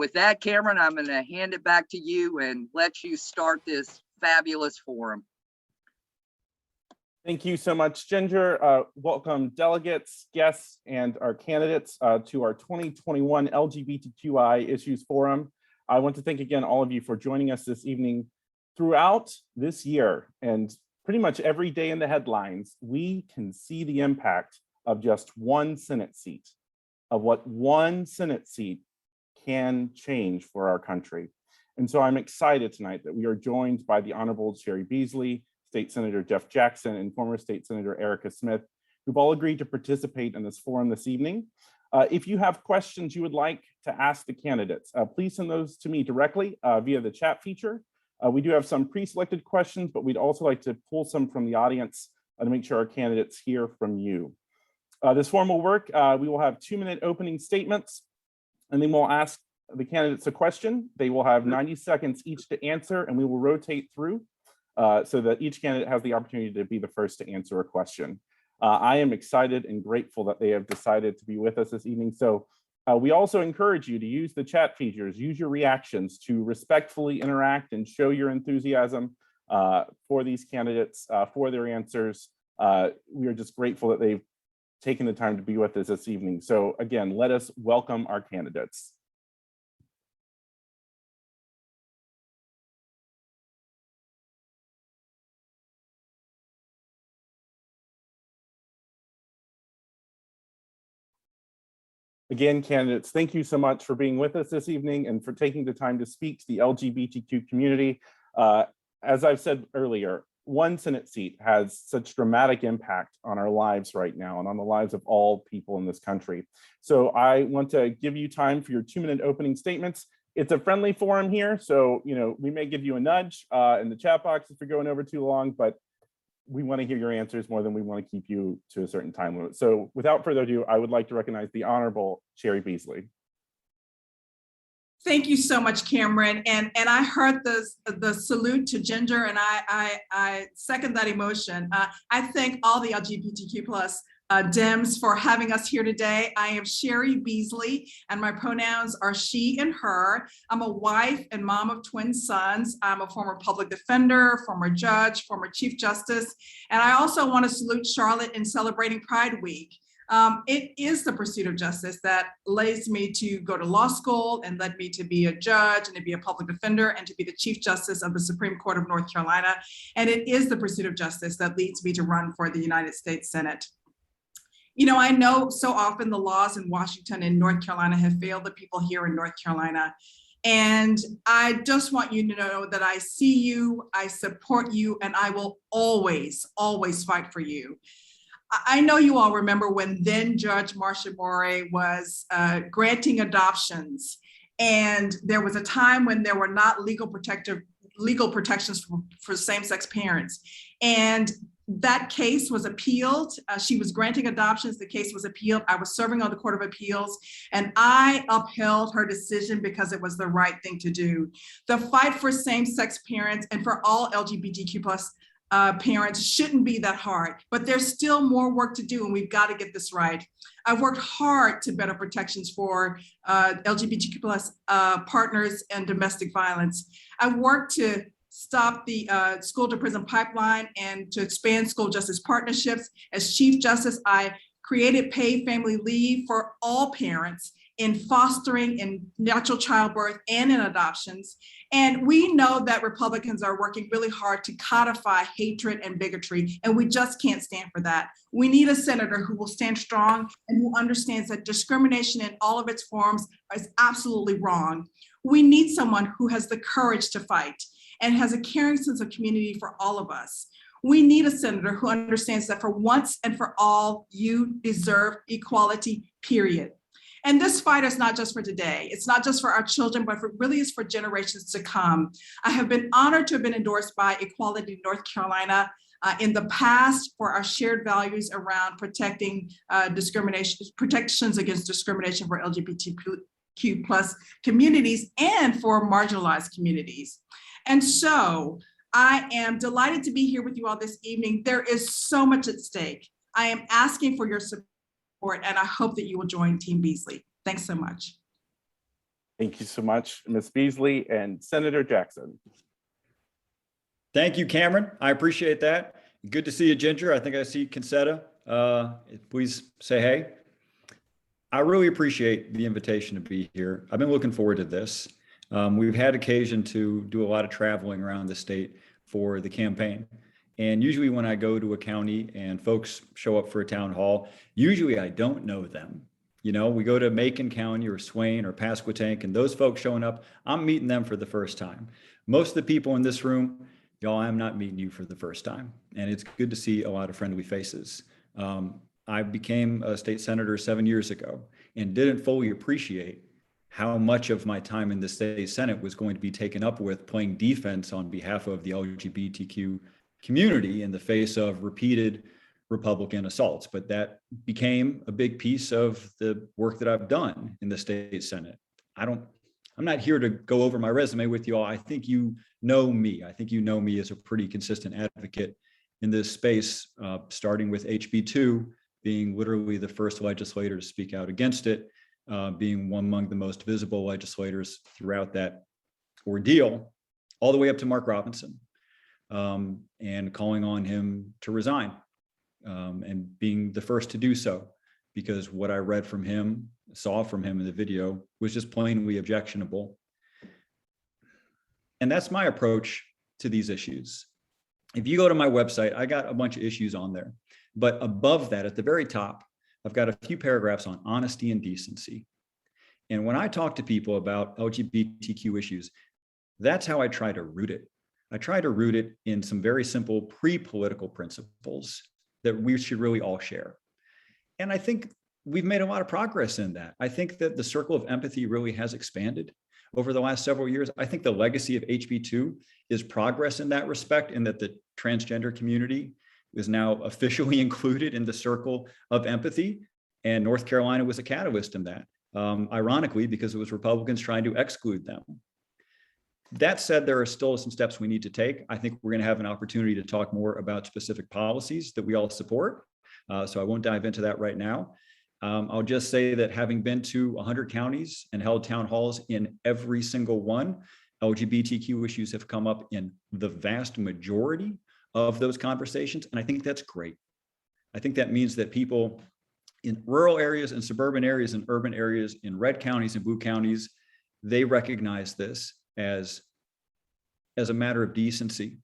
With that, Cameron, I'm going to hand it back to you and let you start this fabulous forum. Thank you so much, Ginger. Welcome delegates, guests, and our candidates to our 2021 LGBTQI Issues Forum. I want to thank again all of you for joining us this evening. Throughout this year and pretty much every day in the headlines, we can see the impact of just one Senate seat, of what one Senate seat can change for our country. And so I'm excited tonight that we are joined by the Honorable Cheri Beasley, State Senator Jeff Jackson, and former State Senator Erica Smith, who've all agreed to participate in this forum this evening. If you have questions you would like to ask the candidates, please send those to me directly via the chat feature. We do have some pre-selected questions, but we'd also like to pull some from the audience to make sure our candidates hear from you. This forum will work. We will have 2-minute opening statements, and then we'll ask the candidates a question. They will have 90 seconds each to answer, and we will rotate through so that each candidate has the opportunity to be the first to answer a question. I am excited and grateful that they have decided to be with us this evening. So we also encourage you to use the chat features, use your reactions to respectfully interact and show your enthusiasm for these candidates, for their answers. We are just grateful that they've taken the time to be with us this evening. So again, let us welcome our candidates. Again, candidates, thank you so much for being with us this evening and for taking the time to speak to the LGBTQ community. As I've said earlier, one Senate seat has such dramatic impact on our lives right now and on the lives of all people in this country. So I want to give you time for your 2-minute opening statements. It's a friendly forum here, so we may give you a nudge in the chat box if you're going over too long, but we want to hear your answers more than we want to keep you to a certain time limit. So without further ado, I would like to recognize the Honorable Cheri Beasley. Thank you so much, Cameron. And I heard the salute to Ginger, and I second that emotion. I thank all the LGBTQ plus Dems for having us here today. I am Cheri Beasley, and my pronouns are she and her. I'm a wife and mom of twin sons. I'm a former public defender, former judge, former Chief Justice, and I also want to salute Charlotte in celebrating Pride Week. It is the pursuit of justice that leads me to go to law school and led me to be a judge and to be a public defender and to be the Chief Justice of the Supreme Court of North Carolina. And it is the pursuit of justice that leads me to run for the United States Senate. I know so often the laws in Washington and North Carolina have failed the people here in North Carolina. And I just want you to know that I see you, I support you, and I will always, always fight for you. I know you all remember when then Judge Marcia Morey was granting adoptions, and there was a time when there were not legal protections for same-sex parents. And that case was appealed. She was granting adoptions. The case was appealed. I was serving on the Court of Appeals, and I upheld her decision because it was the right thing to do. The fight for same-sex parents and for all LGBTQ plus parents shouldn't be that hard, but there's still more work to do, and we've got to get this right. I've worked hard to better protections for LGBTQ plus partners and domestic violence. I've worked to stop the school to prison pipeline and to expand school justice partnerships. As Chief Justice, I created paid family leave for all parents in fostering, in natural childbirth, and in adoptions. And we know that Republicans are working really hard to codify hatred and bigotry, and we just can't stand for that. We need a senator who will stand strong and who understands that discrimination in all of its forms is absolutely wrong. We need someone who has the courage to fight and has a caring sense of community for all of us. We need a senator who understands that for once and for all, you deserve equality, period. And this fight is not just for today. It's not just for our children, but it really is for generations to come. I have been honored to have been endorsed by Equality North Carolina in the past for our shared values around protecting protections against discrimination for LGBTQ plus communities and for marginalized communities. And so I am delighted to be here with you all this evening. There is so much at stake. I am asking for your support, and I hope that you will join Team Beasley. Thanks so much. Thank you so much, Ms. Beasley and Senator Jackson. Thank you, Cameron. I appreciate that. Good to see you, Ginger. I think I see Concetta. Please say hey. I really appreciate the invitation to be here. I've been looking forward to this. We've had occasion to do a lot of traveling around the state for the campaign. And usually when I go to a county and folks show up for a town hall, usually I don't know them. You know, we go to Macon County or Swain or Pasquotank, and those folks showing up, I'm meeting them for the first time. Most of the people in this room, y'all, I'm not meeting you for the first time. And it's good to see a lot of friendly faces. I became a state senator 7 years ago and didn't fully appreciate how much of my time in the state Senate was going to be taken up with playing defense on behalf of the LGBTQ community in the face of repeated Republican assaults. But that became a big piece of the work that I've done in the state Senate. I'm not here to go over my resume with you all. I think you know me. I think you know me as a pretty consistent advocate in this space, starting with HB2, being literally the first legislator to speak out against it, being one among the most visible legislators throughout that ordeal, all the way up to Mark Robinson, and calling on him to resign, and being the first to do so, because what I read from him, saw from him in the video was just plainly objectionable. And that's my approach to these issues. If you go to my website, I got a bunch of issues on there, but above that, at the very top, I've got a few paragraphs on honesty and decency. And when I talk to people about LGBTQ issues, that's how I try to root it. I try to root it in some very simple pre-political principles that we should really all share. And I think we've made a lot of progress in that. I think that the circle of empathy really has expanded over the last several years. I think the legacy of HB2 is progress in that respect, and that the transgender community is now officially included in the circle of empathy. And North Carolina was a catalyst in that, ironically, because it was Republicans trying to exclude them. That said, there are still some steps we need to take. I think we're going to have an opportunity to talk more about specific policies that we all support. So I won't dive into that right now. I'll just say that having been to 100 counties and held town halls in every single one, LGBTQ issues have come up in the vast majority of those conversations. And I think that's great. I think that means that people in rural areas and suburban areas and urban areas, in red counties and blue counties, they recognize this as a matter of decency.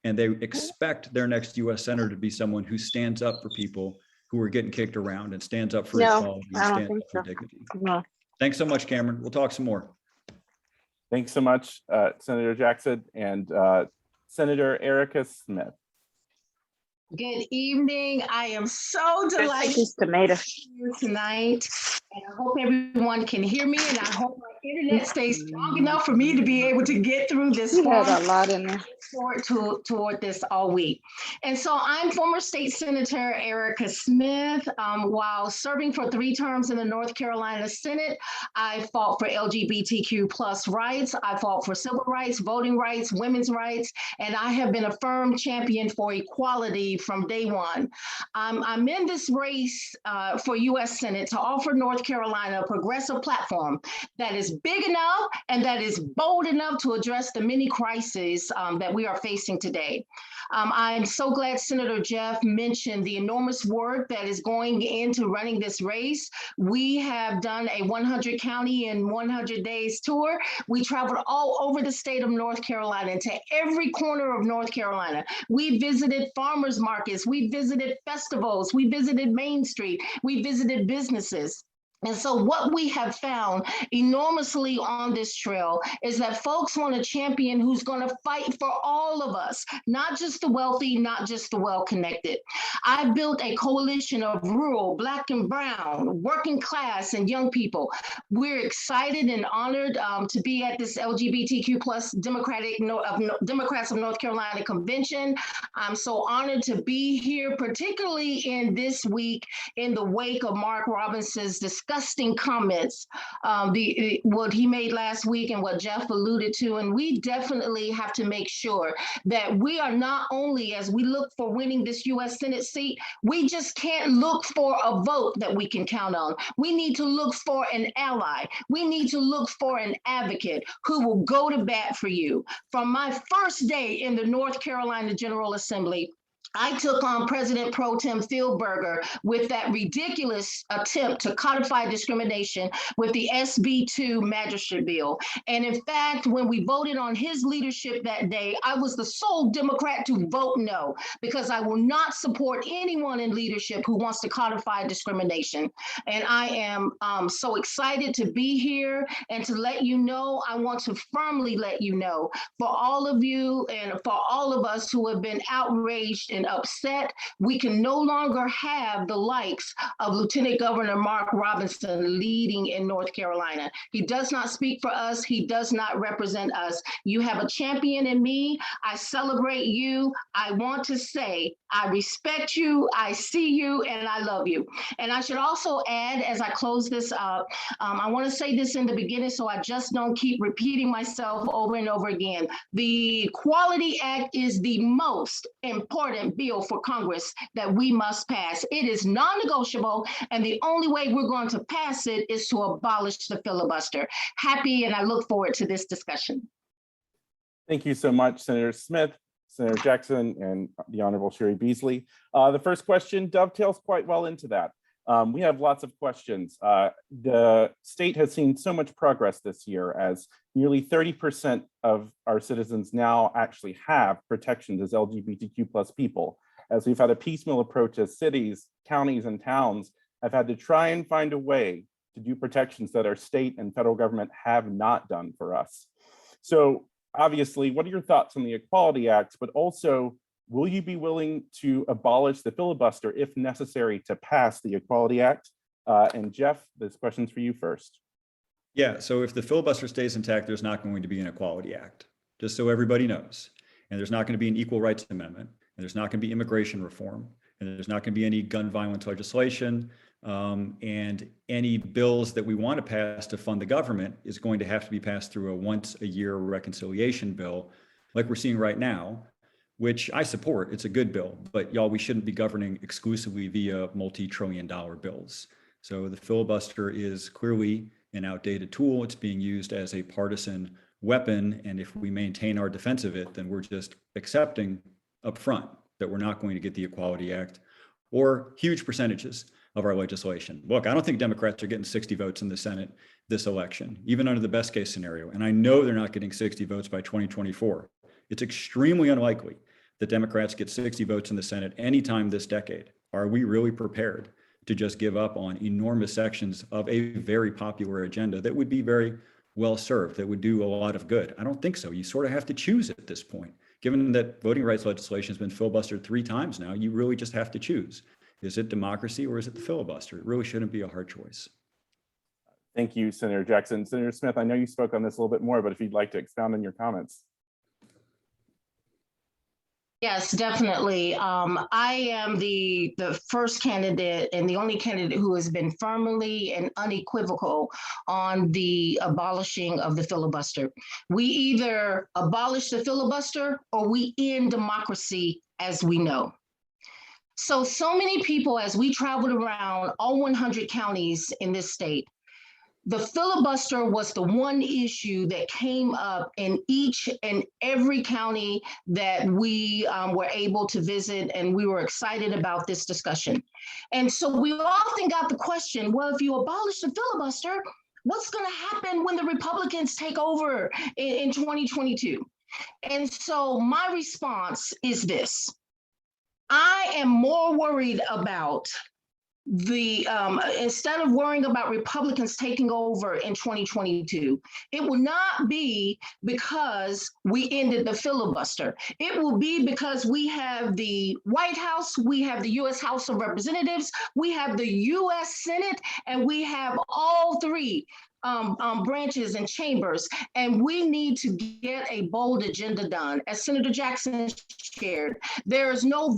And they expect their next US Senator to be someone who stands up for people who are getting kicked around and stands up for equality and stands up for dignity. No. Thanks so much, Cameron. We'll talk some more. Thanks so much, Senator Jackson and Senator Erica Smith. Good evening. I am so delighted to be here tonight. And I hope everyone can hear me, and I hope my internet stays strong enough for me to be able to get through this. Had a lot in there. Toward this all week. And so I'm former state senator Erica Smith. While serving for 3 terms in the North Carolina Senate, I fought for LGBTQ plus rights. I fought for civil rights, voting rights, women's rights, and I have been a firm champion for equality from day one. I'm in this race for US Senate to offer North Carolina a progressive platform that is big enough and that is bold enough to address the many crises that we are facing today. I'm so glad Senator Jeff mentioned the enormous work that is going into running this race. We have done a 100 county in 100 days tour. We traveled all over the state of North Carolina, into every corner of North Carolina. We visited farmers markets, we visited festivals, we visited Main Street, we visited businesses. And so what we have found enormously on this trail is that folks want a champion who's going to fight for all of us, not just the wealthy, not just the well-connected. I built a coalition of rural, Black and brown, working class, and young people. We're excited and honored to be at this LGBTQ plus Democrats of North Carolina convention. I'm so honored to be here, particularly in this week, in the wake of Mark Robinson's discussion disgusting comments, what he made last week and what Jeff alluded to. And we definitely have to make sure that we are not only, as we look for winning this U.S. Senate seat, we just can't look for a vote that we can count on. We need to look for an ally. We need to look for an advocate who will go to bat for you. From my first day in the North Carolina General Assembly, I took on President Pro Tem Fieldberger with that ridiculous attempt to codify discrimination with the SB 2 magistrate bill. And in fact, when we voted on his leadership that day, I was the sole Democrat to vote no, because I will not support anyone in leadership who wants to codify discrimination. And I am so excited to be here and to let you know, I want to firmly let you know, for all of you and for all of us who have been outraged and upset, we can no longer have the likes of Lieutenant Governor Mark Robinson leading in North Carolina. He does not speak for us. He does not represent us. You have a champion in me. I celebrate you. I want to say, I respect you, I see you, and I love you. And I should also add, as I close this up, I want to say this in the beginning so I just don't keep repeating myself over and over again. The Equality Act is the most important bill for Congress that we must pass. It is non-negotiable, and the only way we're going to pass it is to abolish the filibuster. Happy, and I look forward to this discussion. Thank you so much, Senator Smith, Senator Jackson, and the Honorable Cheri Beasley. The first question dovetails quite well into that. We have lots of questions. The state has seen so much progress this year, as nearly 30% of our citizens now actually have protections as LGBTQ plus people, as we've had a piecemeal approach as cities, counties, and towns have had to try and find a way to do protections that our state and federal government have not done for us. So obviously, what are your thoughts on the Equality Act, but also, will you be willing to abolish the filibuster if necessary to pass the Equality Act? And Jeff, this question's for you first. Yeah, so if the filibuster stays intact, there's not going to be an Equality Act, just so everybody knows. And there's not going to be an Equal Rights Amendment, and there's not going to be immigration reform, and there's not going to be any gun violence legislation, and any bills that we want to pass to fund the government is going to have to be passed through a once-a-year reconciliation bill, like we're seeing right now, which I support. It's a good bill, but y'all, we shouldn't be governing exclusively via multi-trillion-dollar bills. So the filibuster is clearly an outdated tool. It's being used as a partisan weapon. And if we maintain our defense of it, then we're just accepting up front that we're not going to get the Equality Act or huge percentages of our legislation. Look, I don't think Democrats are getting 60 votes in the Senate this election, even under the best case scenario. And I know they're not getting 60 votes by 2024. It's extremely unlikely that Democrats get 60 votes in the Senate anytime this decade. Are we really prepared to just give up on enormous sections of a very popular agenda that would be very well served, that would do a lot of good? I don't think so. You sort of have to choose at this point. Given that voting rights legislation has been filibustered 3 times now, you really just have to choose. Is it democracy or is it the filibuster? It really shouldn't be a hard choice. Thank you, Senator Jackson. Senator Smith, I know you spoke on this a little bit more, but if you'd like to expound on your comments. Yes, definitely. I am the first candidate and the only candidate who has been firmly and unequivocal on the abolishing of the filibuster. We either abolish the filibuster or we end democracy as we know. So many people, as we traveled around all 100 counties in this state, the filibuster was the one issue that came up in each and every county that we were able to visit, and we were excited about this discussion. And so we often got the question, well, if you abolish the filibuster, what's going to happen when the Republicans take over in 2022? And so my response is this. I am more worried about instead of worrying about Republicans taking over in 2022, it will not be because we ended the filibuster. It will be because we have the White House, we have the U.S. House of Representatives, we have the U.S. Senate, and we have all 3 branches and chambers, and we need to get a bold agenda done. As Senator Jackson shared, there is no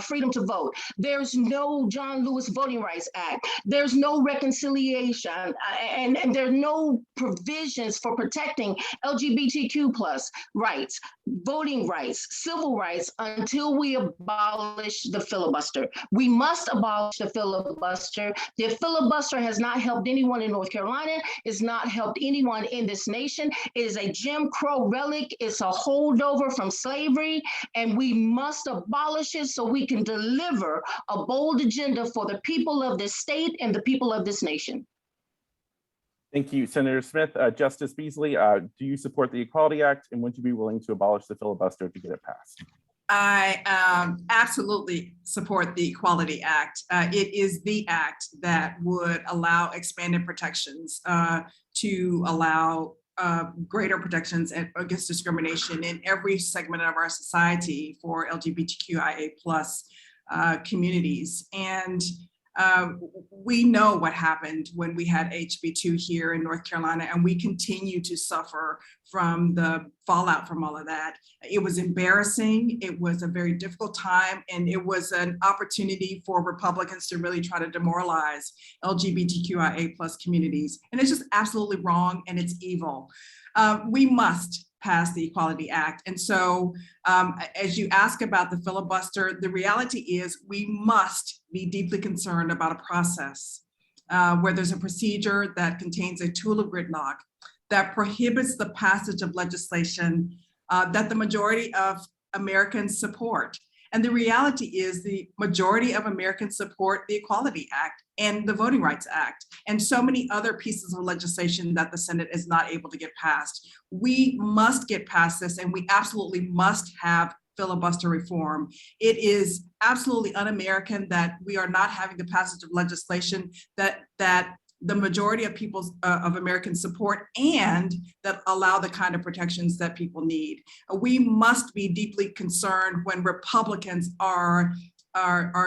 freedom to vote. There's no John Lewis Voting Rights Act. There's no reconciliation, and there's no provisions for protecting LGBTQ plus rights, voting rights, civil rights until we abolish the filibuster. We must abolish the filibuster. The filibuster has not helped anyone in North Carolina. It's not helped anyone in this nation. It is a Jim Crow relic. It's a holdover from slavery, and we must abolish it so we can deliver a bold agenda for the people of this state and the people of this nation. Thank you, Senator Smith. Justice Beasley, do you support the Equality Act, and would you be willing to abolish the filibuster to get it passed? I absolutely support the Equality Act. It is the act that would allow expanded protections to allow greater protections against discrimination in every segment of our society for LGBTQIA plus communities. And we know what happened when we had HB2 here in North Carolina, and we continue to suffer from the fallout from all of that. It was embarrassing. It was a very difficult time, and it was an opportunity for Republicans to really try to demoralize LGBTQIA plus communities. And it's just absolutely wrong, and it's evil. We must pass the Equality Act. And so as you ask about the filibuster, the reality is we must be deeply concerned about a process where there's a procedure that contains a tool of gridlock that prohibits the passage of legislation that the majority of Americans support. And the reality is the majority of Americans support the Equality Act and the Voting Rights Act and so many other pieces of legislation that the Senate is not able to get passed. We must get past this, and we absolutely must have filibuster reform. It is absolutely un-American that we are not having the passage of legislation that the majority of of Americans support and that allow the kind of protections that people need. We must be deeply concerned when Republicans are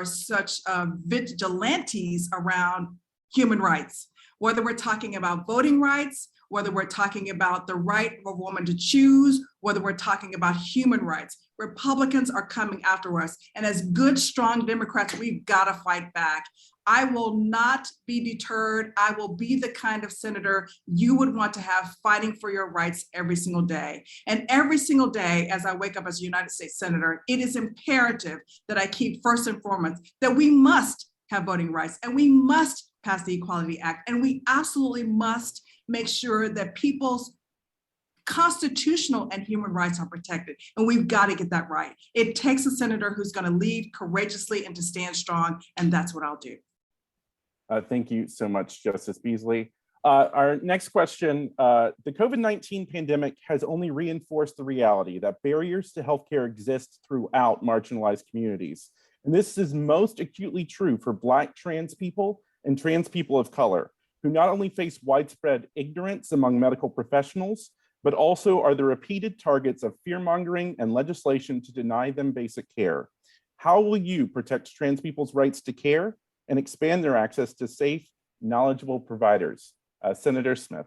such vigilantes around human rights, whether we're talking about voting rights, whether we're talking about the right of a woman to choose, whether we're talking about human rights. Republicans are coming after us. And as good, strong Democrats, we've got to fight back. I will not be deterred. I will be the kind of senator you would want to have fighting for your rights every single day. And every single day, as I wake up as a United States Senator, it is imperative that I keep first and foremost that we must have voting rights and we must pass the Equality Act. And we absolutely must make sure that people's constitutional and human rights are protected. And we've got to get that right. It takes a senator who's going to lead courageously and to stand strong. And that's what I'll do. Thank you so much, Justice Beasley. Our next question, the COVID-19 pandemic has only reinforced the reality that barriers to healthcare exist throughout marginalized communities. And this is most acutely true for Black trans people and trans people of color, who not only face widespread ignorance among medical professionals, but also are the repeated targets of fear-mongering and legislation to deny them basic care. How will you protect trans people's rights to care and expand their access to safe, knowledgeable providers? Senator Smith.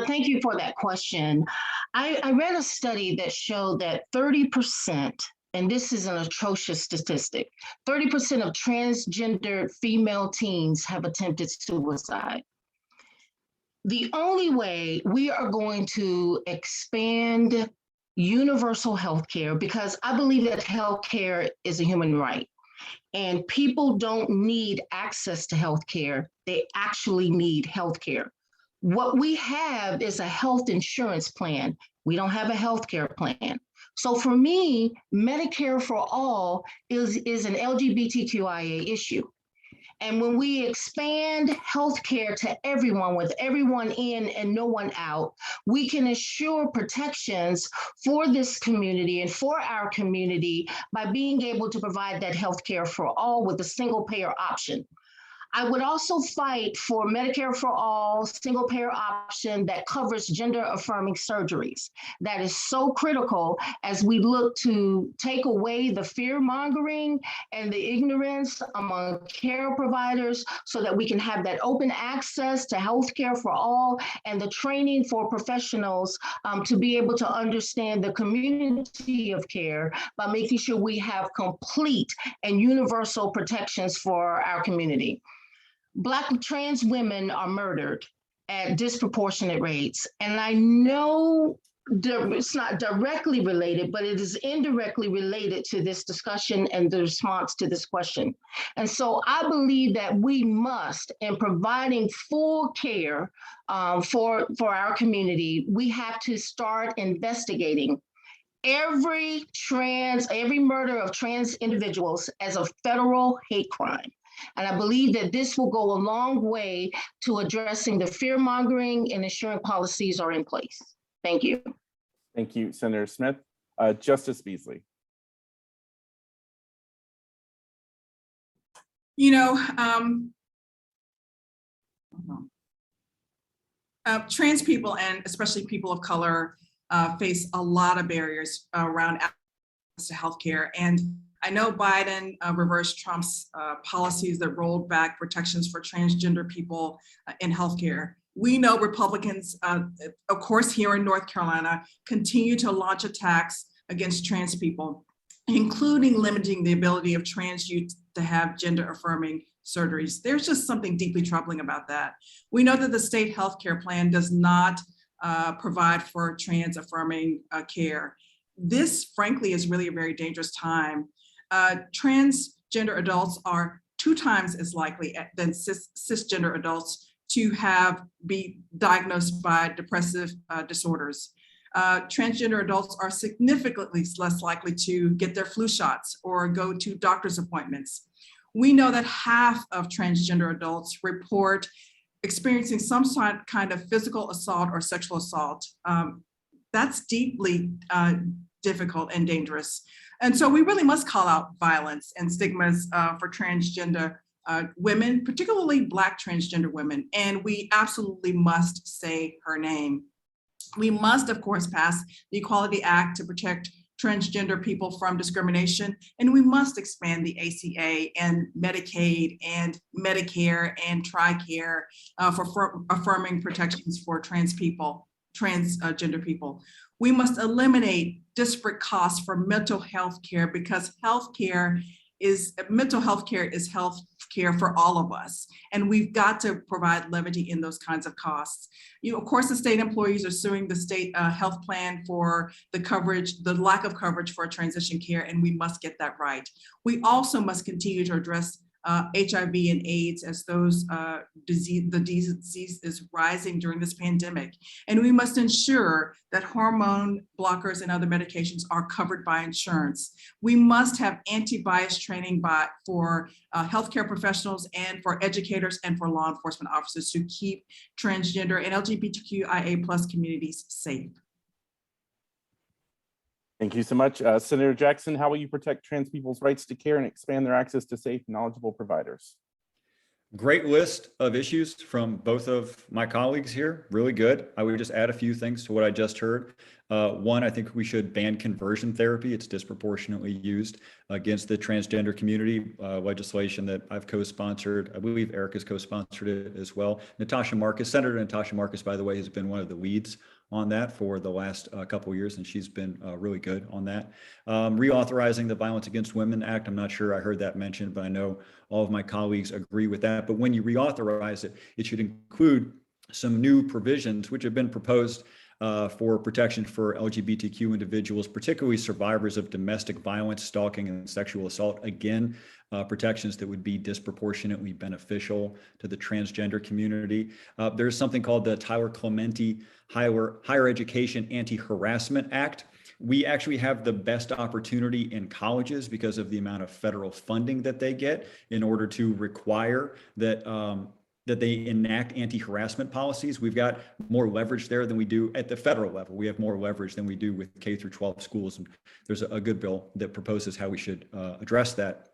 Thank you for that question. I read a study that showed that 30%, and this is an atrocious statistic, 30% of transgendered female teens have attempted suicide. The only way we are going to expand universal healthcare, because I believe that healthcare is a human right, and people don't need access to healthcare, they actually need healthcare. What we have is a health insurance plan. We don't have a healthcare plan. So for me, Medicare for all is an LGBTQIA issue. And when we expand healthcare to everyone, with everyone in and no one out, we can assure protections for this community and for our community by being able to provide that healthcare for all with a single payer option. I would also fight for Medicare for all, single payer option that covers gender affirming surgeries. That is so critical as we look to take away the fear mongering and the ignorance among care providers so that we can have that open access to healthcare for all and the training for professionals to be able to understand the community of care by making sure we have complete and universal protections for our community. Black trans women are murdered at disproportionate rates. And I know it's not directly related, but it is indirectly related to this discussion and the response to this question. And so I believe that we must, in providing full care for our community, we have to start investigating every murder of trans individuals as a federal hate crime. And I believe that this will go a long way to addressing the fear mongering and ensuring policies are in place. Thank you. Thank you, Senator Smith. Justice Beasley. You know, trans people and especially people of color face a lot of barriers around access to healthcare. And I know Biden reversed Trump's policies that rolled back protections for transgender people in healthcare. We know Republicans, of course, here in North Carolina, continue to launch attacks against trans people, including limiting the ability of trans youth to have gender affirming surgeries. There's just something deeply troubling about that. We know that the state healthcare plan does not provide for trans affirming care. This, frankly, is really a very dangerous time. Transgender adults are 2 times as likely than cisgender adults to be diagnosed by depressive disorders. Transgender adults are significantly less likely to get their flu shots or go to doctor's appointments. We know that half of transgender adults report experiencing some kind of physical assault or sexual assault. That's deeply difficult and dangerous. And so we really must call out violence and stigmas for transgender women, particularly Black transgender women. And we absolutely must say her name. We must, of course, pass the Equality Act to protect transgender people from discrimination. And we must expand the ACA and Medicaid and Medicare and TRICARE for affirming protections for transgender people. We must eliminate disparate costs for mental health care because mental health care is health care for all of us. And we've got to provide levity in those kinds of costs. Of course, the state employees are suing the state health plan for the lack of coverage for transition care, and we must get that right. We also must continue to address HIV and AIDS as the disease is rising during this pandemic. And we must ensure that hormone blockers and other medications are covered by insurance. We must have anti-bias training for healthcare professionals and for educators and for law enforcement officers to keep transgender and LGBTQIA+ communities safe. Thank you so much. Senator Jackson, how will you protect trans people's rights to care and expand their access to safe, knowledgeable providers? Great list of issues from both of my colleagues here. Really good. I would just add a few things to what I just heard. One, I think we should ban conversion therapy. It's disproportionately used against the transgender community. Legislation that I've co-sponsored. I believe Eric has co-sponsored it as well. Senator Natasha Marcus, by the way, has been one of the leads on that for the last couple of years, and she's been really good on that. Reauthorizing the Violence Against Women Act. I'm not sure I heard that mentioned, but I know all of my colleagues agree with that. But when you reauthorize it, it should include some new provisions which have been proposed for protection for LGBTQ individuals, particularly survivors of domestic violence, stalking, and sexual assault. Again, protections that would be disproportionately beneficial to the transgender community. There's something called the Tyler Clementi Higher Education Anti-Harassment Act. We actually have the best opportunity in colleges because of the amount of federal funding that they get in order to require that they enact anti-harassment policies. We've got more leverage there than we do at the federal level. We have more leverage than we do with K through 12 schools. And there's a good bill that proposes how we should address that.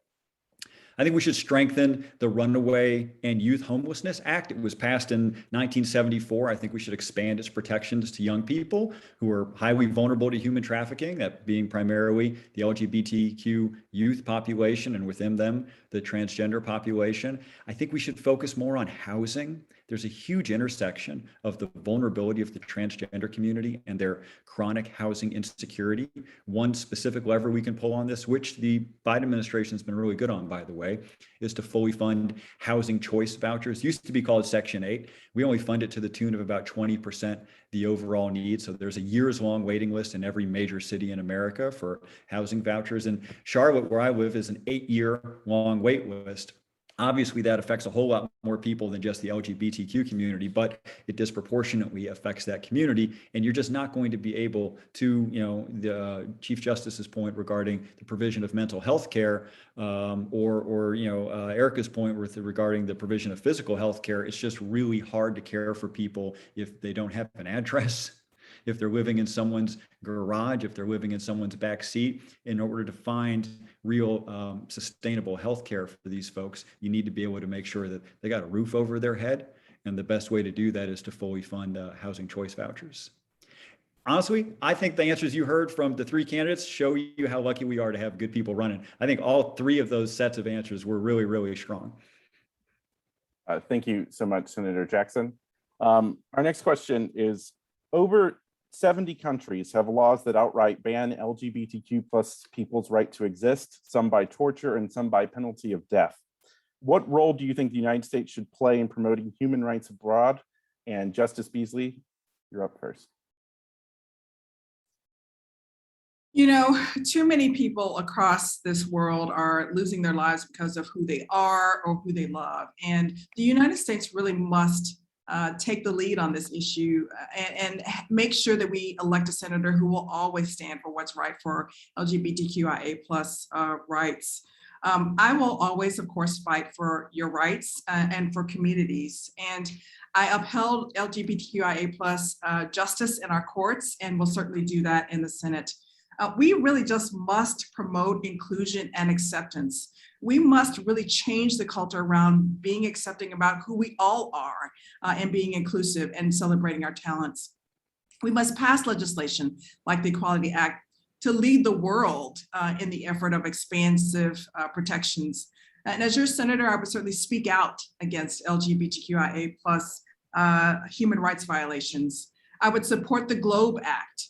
I think we should strengthen the Runaway and Youth Homelessness Act. It was passed in 1974. I think we should expand its protections to young people who are highly vulnerable to human trafficking, that being primarily the LGBTQ youth population, and within them, the transgender population. I think we should focus more on housing. There's a huge intersection of the vulnerability of the transgender community and their chronic housing insecurity. One specific lever we can pull on this, which the Biden administration has been really good on, by the way, is to fully fund housing choice vouchers. It used to be called Section 8. We only fund it to the tune of about 20% the overall need. So there's a years-long waiting list in every major city in America for housing vouchers. And Charlotte, where I live, is an 8-year-long wait list. Obviously, that affects a whole lot more people than just the LGBTQ community, but it disproportionately affects that community. And you're just not going to be able to, the Chief Justice's point regarding the provision of mental health care, or Erica's point regarding the provision of physical health care. It's just really hard to care for people if they don't have an address, if they're living in someone's garage, if they're living in someone's back seat. In order to find real sustainable health care for these folks, you need to be able to make sure that they got a roof over their head. And the best way to do that is to fully fund housing choice vouchers. Honestly, I think the answers you heard from the three candidates show you how lucky we are to have good people running. I think all three of those sets of answers were really, really strong. Thank you so much, Senator Jackson. Our next question is, over 70 countries have laws that outright ban LGBTQ plus people's right to exist, some by torture and some by penalty of death. What role do you think the United States should play in promoting human rights abroad? And Justice Beasley, you're up first. Too many people across this world are losing their lives because of who they are or who they love. And the United States really must take the lead on this issue and make sure that we elect a senator who will always stand for what's right for LGBTQIA plus rights. I will always, of course, fight for your rights and for communities. And I upheld LGBTQIA plus justice in our courts, and will certainly do that in the Senate. We really just must promote inclusion and acceptance. We must really change the culture around being accepting about who we all are and being inclusive and celebrating our talents. We must pass legislation like the Equality Act to lead the world in the effort of expansive protections. And as your senator, I would certainly speak out against LGBTQIA plus human rights violations. I would support the GLOBE Act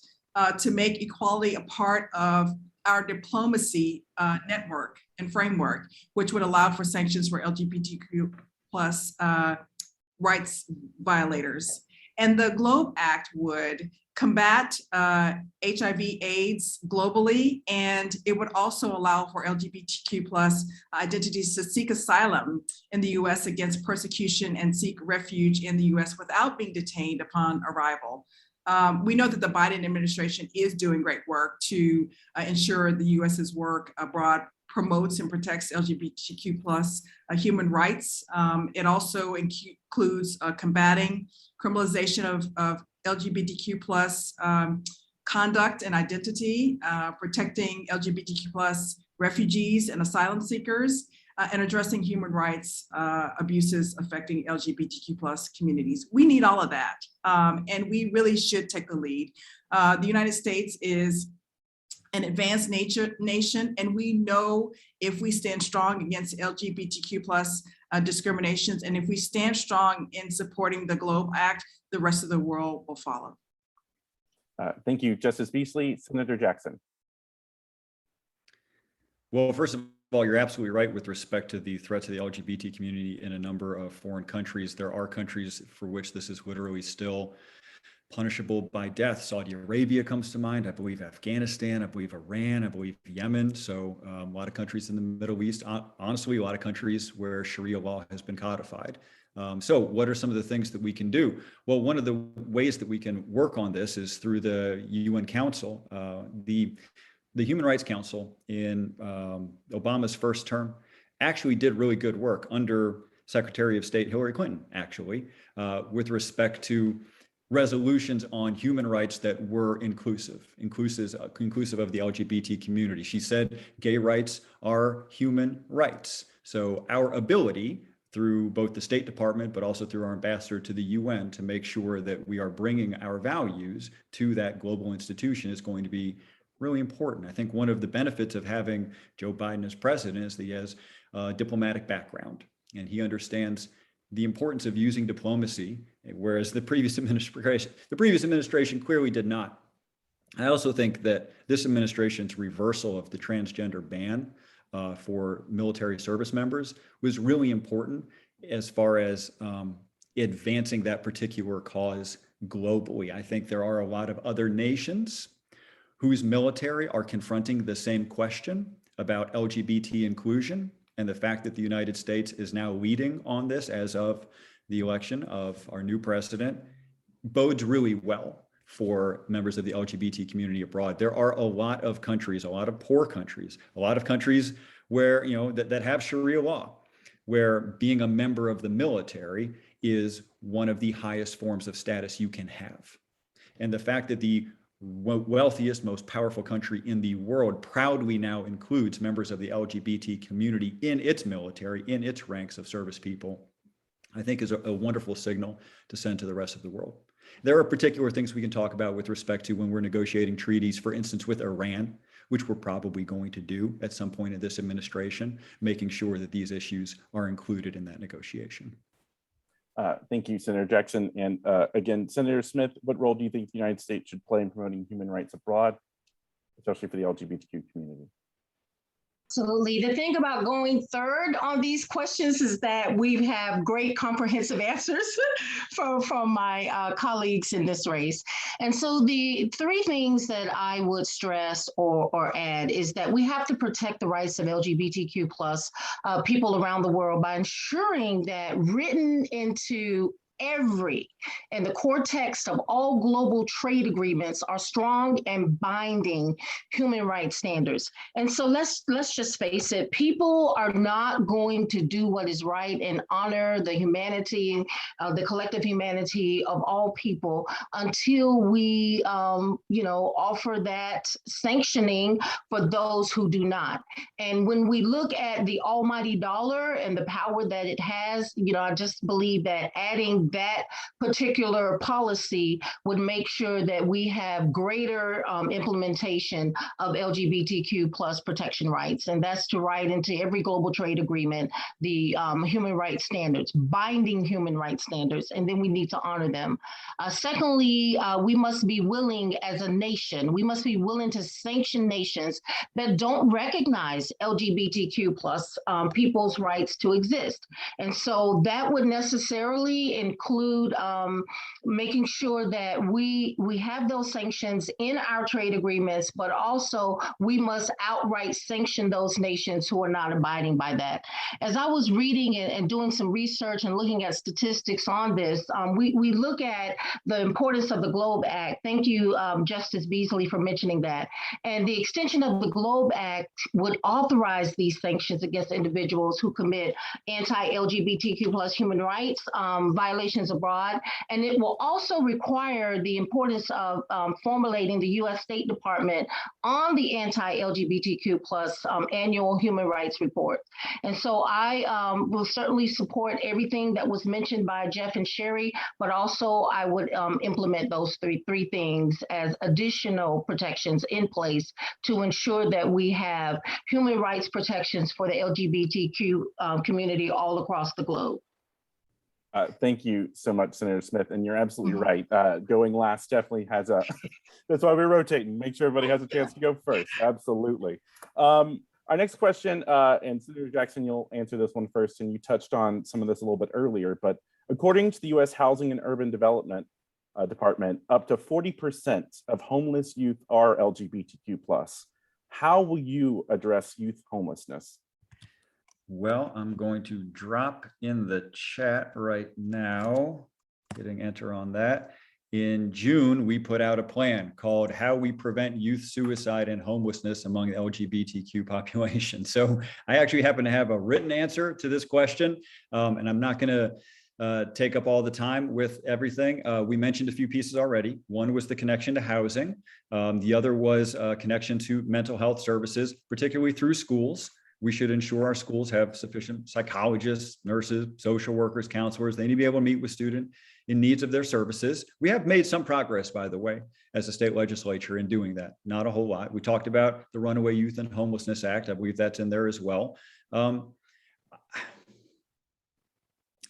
to make equality a part of our diplomacy network and framework, which would allow for sanctions for LGBTQ plus rights violators. And the GLOBE Act would combat HIV/AIDS globally, and it would also allow for LGBTQ plus identities to seek asylum in the US against persecution and seek refuge in the US without being detained upon arrival. We know that the Biden administration is doing great work to ensure the US's work abroad promotes and protects LGBTQ plus human rights. It also includes combating criminalization of LGBTQ plus conduct and identity, protecting LGBTQ plus refugees and asylum seekers, and addressing human rights abuses affecting LGBTQ plus communities. We need all of that, and we really should take the lead. The United States is an advanced nation, and we know if we stand strong against LGBTQ plus discriminations, and if we stand strong in supporting the GLOBE Act, the rest of the world will follow. Thank you, Justice Beasley. Senator Jackson. Well, first of all, you're absolutely right with respect to the threat to the LGBT community in a number of foreign countries. There are countries for which this is literally still punishable by death. Saudi Arabia comes to mind. I believe Afghanistan, I believe Iran, I believe Yemen. So a lot of countries in the Middle East, honestly, a lot of countries where Sharia law has been codified. So what are some of the things that we can do? Well, one of the ways that we can work on this is through the UN Council. The Human Rights Council in Obama's first term actually did really good work under Secretary of State Hillary Clinton, actually, with respect to resolutions on human rights that were inclusive of the LGBT community. She said gay rights are human rights. So our ability through both the State Department, but also through our ambassador to the UN to make sure that we are bringing our values to that global institution is going to be really important. I think one of the benefits of having Joe Biden as president is that he has a diplomatic background and he understands the importance of using diplomacy, whereas the previous administration clearly did not. I also think that this administration's reversal of the transgender ban for military service members was really important as far as advancing that particular cause globally. I think there are a lot of other nations whose military are confronting the same question about LGBT inclusion, and the fact that the United States is now leading on this as of the election of our new president bodes really well for members of the LGBT community abroad. There are a lot of countries, a lot of poor countries, a lot of countries where, that have Sharia law, where being a member of the military is one of the highest forms of status you can have. And the fact that the wealthiest, most powerful country in the world proudly now includes members of the LGBT community in its military, in its ranks of service people, I think is a wonderful signal to send to the rest of the world. There are particular things we can talk about with respect to when we're negotiating treaties, for instance, with Iran, which we're probably going to do at some point in this administration, making sure that these issues are included in that negotiation. Thank you, Senator Jackson. And again, Senator Smith, what role do you think the United States should play in promoting human rights abroad, especially for the LGBTQ community? Absolutely. The thing about going third on these questions is that we have great comprehensive answers from my colleagues in this race. And so the three things that I would stress or add is that we have to protect the rights of LGBTQ plus people around the world by ensuring that written into and the core text of all global trade agreements are strong and binding human rights standards. And so let's just face it, people are not going to do what is right and honor the humanity, the collective humanity of all people until we, offer that sanctioning for those who do not. And when we look at the almighty dollar and the power that it has, I just believe that adding that particular policy would make sure that we have greater implementation of LGBTQ plus protection rights. And that's to write into every global trade agreement, the human rights standards, binding human rights standards, and then we need to honor them. Secondly, we must be willing as a nation, we must be willing to sanction nations that don't recognize LGBTQ plus people's rights to exist. And so that would necessarily include making sure that we have those sanctions in our trade agreements, but also we must outright sanction those nations who are not abiding by that. As I was reading and doing some research and looking at statistics on this, we look at the importance of the GLOBE Act. Thank you, Justice Beasley, for mentioning that. And the extension of the GLOBE Act would authorize these sanctions against individuals who commit anti-LGBTQ plus human rights violations abroad. And it will also require the importance of formulating the U.S. State Department on the anti-LGBTQ plus annual human rights report. And so I will certainly support everything that was mentioned by Jeff and Cheri, but also I would implement those three things as additional protections in place to ensure that we have human rights protections for the LGBTQ community all across the globe. Thank you so much, Senator Smith. And you're absolutely right. Going last definitely has a, that's why we're rotating. Make sure everybody has a chance to go first. Absolutely. Our next question, and Senator Jackson, you'll answer this one first, and you touched on some of this a little bit earlier, but according to the U.S. Housing and Urban Development Department, up to 40% of homeless youth are LGBTQ plus. How will you address youth homelessness? Well, I'm going to drop in the chat right now, hitting enter on that. In June, we put out a plan called How We Prevent Youth Suicide and Homelessness Among the LGBTQ Population. So I actually happen to have a written answer to this question, and I'm not going to take up all the time with everything. We mentioned a few pieces already. One was the connection to housing. The other was a connection to mental health services, particularly through schools. we should ensure our schools have sufficient psychologists, nurses, social workers, counselors. They need to be able to meet with students in needs of their services. We have made some progress, by the way, as a state legislature in doing that. Not a whole lot. We talked about the Runaway Youth and Homelessness Act. I believe that's in there as well.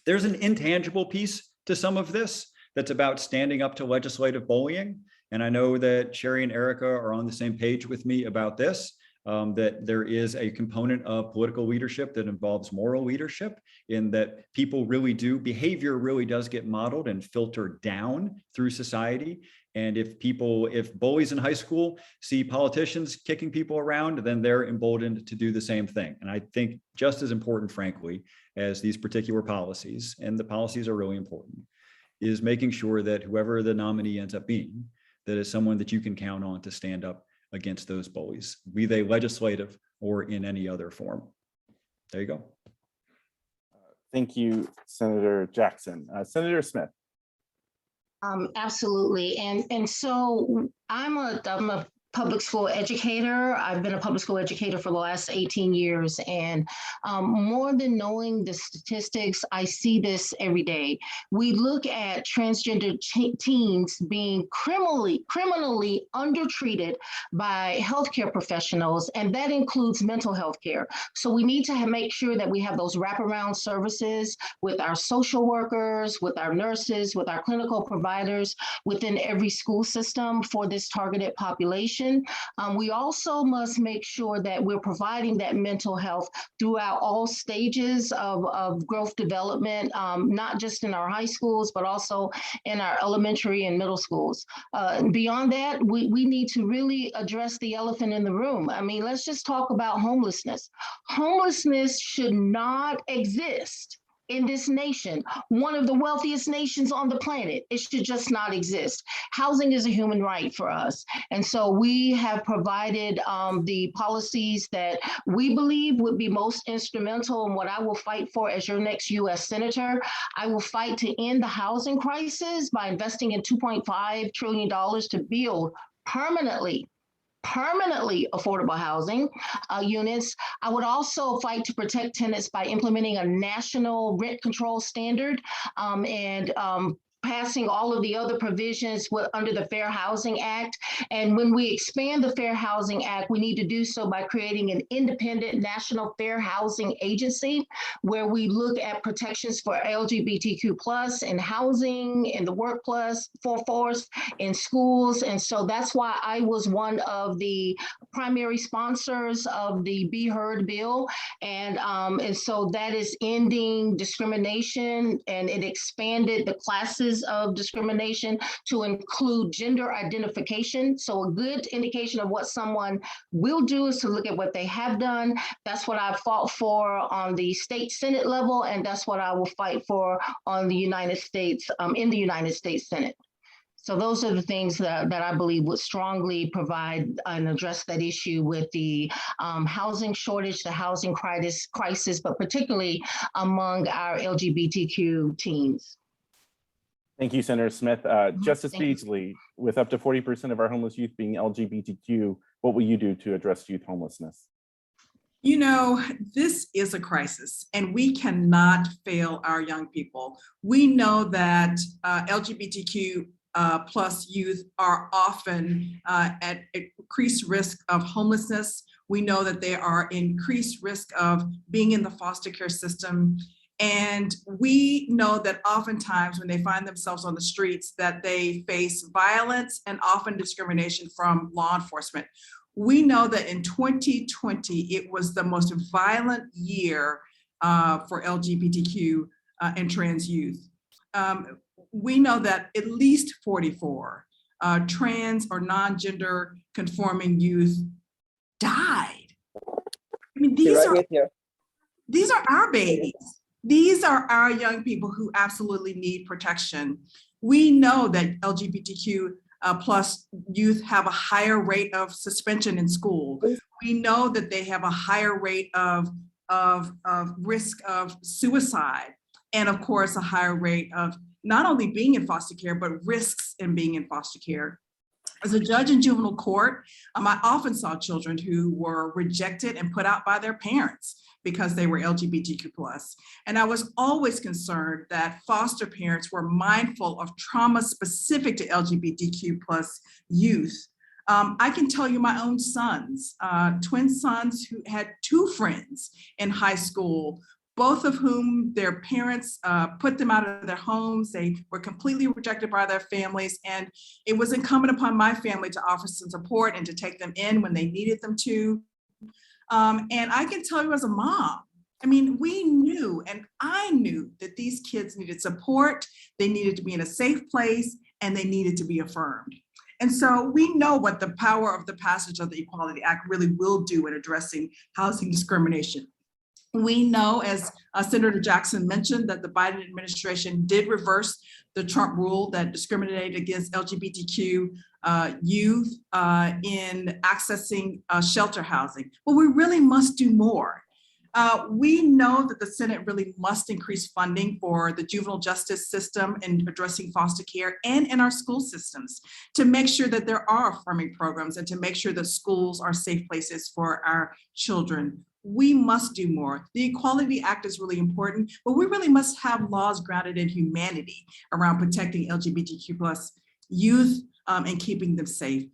There's an intangible piece to some of this that's about standing up to legislative bullying. And I know that Cheri and Erica are on the same page with me about this, that there is a component of political leadership that involves moral leadership, in that people really do, behavior really does get modeled and filtered down through society. And if bullies in high school see politicians kicking people around, then they're emboldened to do the same thing. And I think just as important, frankly, as these particular policies, and the policies are really important, is making sure that whoever the nominee ends up being, that is someone that you can count on to stand up against those bullies, be they legislative or in any other form. There you go. Thank you, Senator Jackson. Senator Smith. Absolutely. And so I'm a public school educator. I've been a public school educator for the last 18 years. And more than knowing the statistics, I see this every day. We look at transgender teens being criminally undertreated by healthcare professionals, and that includes mental health care. So we need to make sure that we have those wraparound services with our social workers, with our nurses, with our clinical providers within every school system for this targeted population. We also must make sure that we're providing that mental health throughout all stages of growth development, not just in our high schools, but also in our elementary and middle schools. Beyond that, we need to really address the elephant in the room. I mean, let's just talk about homelessness. Homelessness should not exist in this nation, one of the wealthiest nations on the planet. It should just not exist. Housing is a human right for us. And so we have provided the policies that we believe would be most instrumental in what I will fight for as your next US Senator. I will fight to end the housing crisis by investing in $2.5 trillion to build permanently affordable housing units. I would also fight to protect tenants by implementing a national rent control standard and passing all of the other provisions under the Fair Housing Act. And when we expand the Fair Housing Act, we need to do so by creating an independent national fair housing agency where we look at protections for LGBTQ plus in housing, in the workforce, in schools. And so that's why I was one of the primary sponsors of the Be Heard bill. And so that is ending discrimination, and it expanded the classes of discrimination to include gender identification. So a good indication of what someone will do is to look at what they have done. That's what I fought for on the state Senate level, and that's what I will fight for on the United States, in the United States Senate. So those are the things that I believe would strongly provide and address that issue with the housing shortage, the housing crisis, but particularly among our LGBTQ teens. Thank you, Senator Smith. Justice Beasley, with up to 40% of our homeless youth being LGBTQ, what will you do to address youth homelessness? You know, this is a crisis, and we cannot fail our young people. We know that LGBTQ plus youth are often at increased risk of homelessness. We know that they are increased risk of being in the foster care system. And we know that oftentimes when they find themselves on the streets, that they face violence and often discrimination from law enforcement. We know that in 2020, it was the most violent year for LGBTQ and trans youth. We know that at least 44 trans or non-gender conforming youth died. I mean, these are our babies. These are our young people who absolutely need protection. We know that LGBTQ plus youth have a higher rate of suspension in school. We know that they have a higher rate of risk of suicide, and of course, a higher rate of not only being in foster care, but risks in being in foster care. As a judge in juvenile court, I often saw children who were rejected and put out by their parents because they were LGBTQ+. And I was always concerned that foster parents were mindful of trauma specific to LGBTQ+ youth. I can tell you my own sons, twin sons who had 2 friends in high school, both of whom their parents put them out of their homes. They were completely rejected by their families. And it was incumbent upon my family to offer some support and to take them in when they needed them to. And I can tell you as a mom, I mean, we knew, and I knew that these kids needed support, they needed to be in a safe place, and they needed to be affirmed. And so we know what the power of the passage of the Equality Act really will do in addressing housing discrimination. We know, as Senator Jackson mentioned, that the Biden administration did reverse the Trump rule that discriminated against LGBTQ youth in accessing shelter housing. But we really must do more. We know that the Senate really must increase funding for the juvenile justice system in addressing foster care and in our school systems to make sure that there are affirming programs and to make sure that schools are safe places for our children. We must do more. The Equality Act is really important, but we really must have laws grounded in humanity around protecting LGBTQ+ youth and keeping them safe.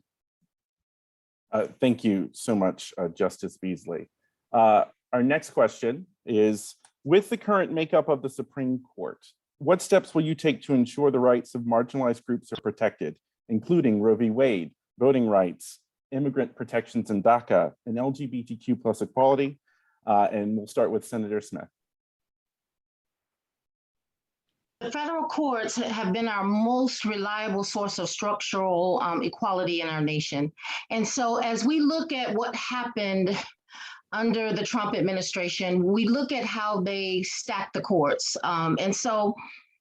Thank you so much, Justice Beasley. Our next question is, with the current makeup of the Supreme Court, what steps will you take to ensure the rights of marginalized groups are protected, including Roe v. Wade, voting rights, immigrant protections in DACA, and LGBTQ+ equality? And we'll start with Senator Smith. The federal courts have been our most reliable source of structural equality in our nation. And so as we look at what happened under the Trump administration, we look at how they stacked the courts. And so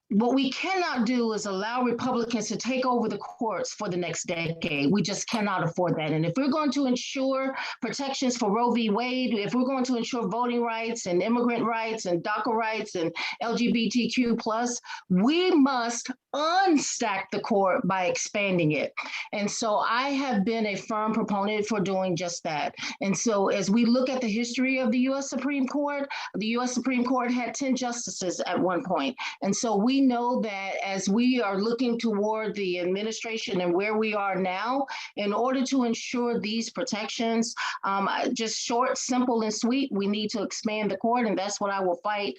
what we cannot do is allow Republicans to take over the courts for the next decade. We just cannot afford that. And if we're going to ensure protections for Roe v. Wade, if we're going to ensure voting rights and immigrant rights and DACA rights and LGBTQ+, we must unstack the court by expanding it. And so I have been a firm proponent for doing just that. And so as we look at the history of the U.S. Supreme Court, the U.S. Supreme Court had 10 justices at one point. And so we know that as we are looking toward the administration and where we are now, in order to ensure these protections, just short, simple, and sweet, we need to expand the court, and that's what I will fight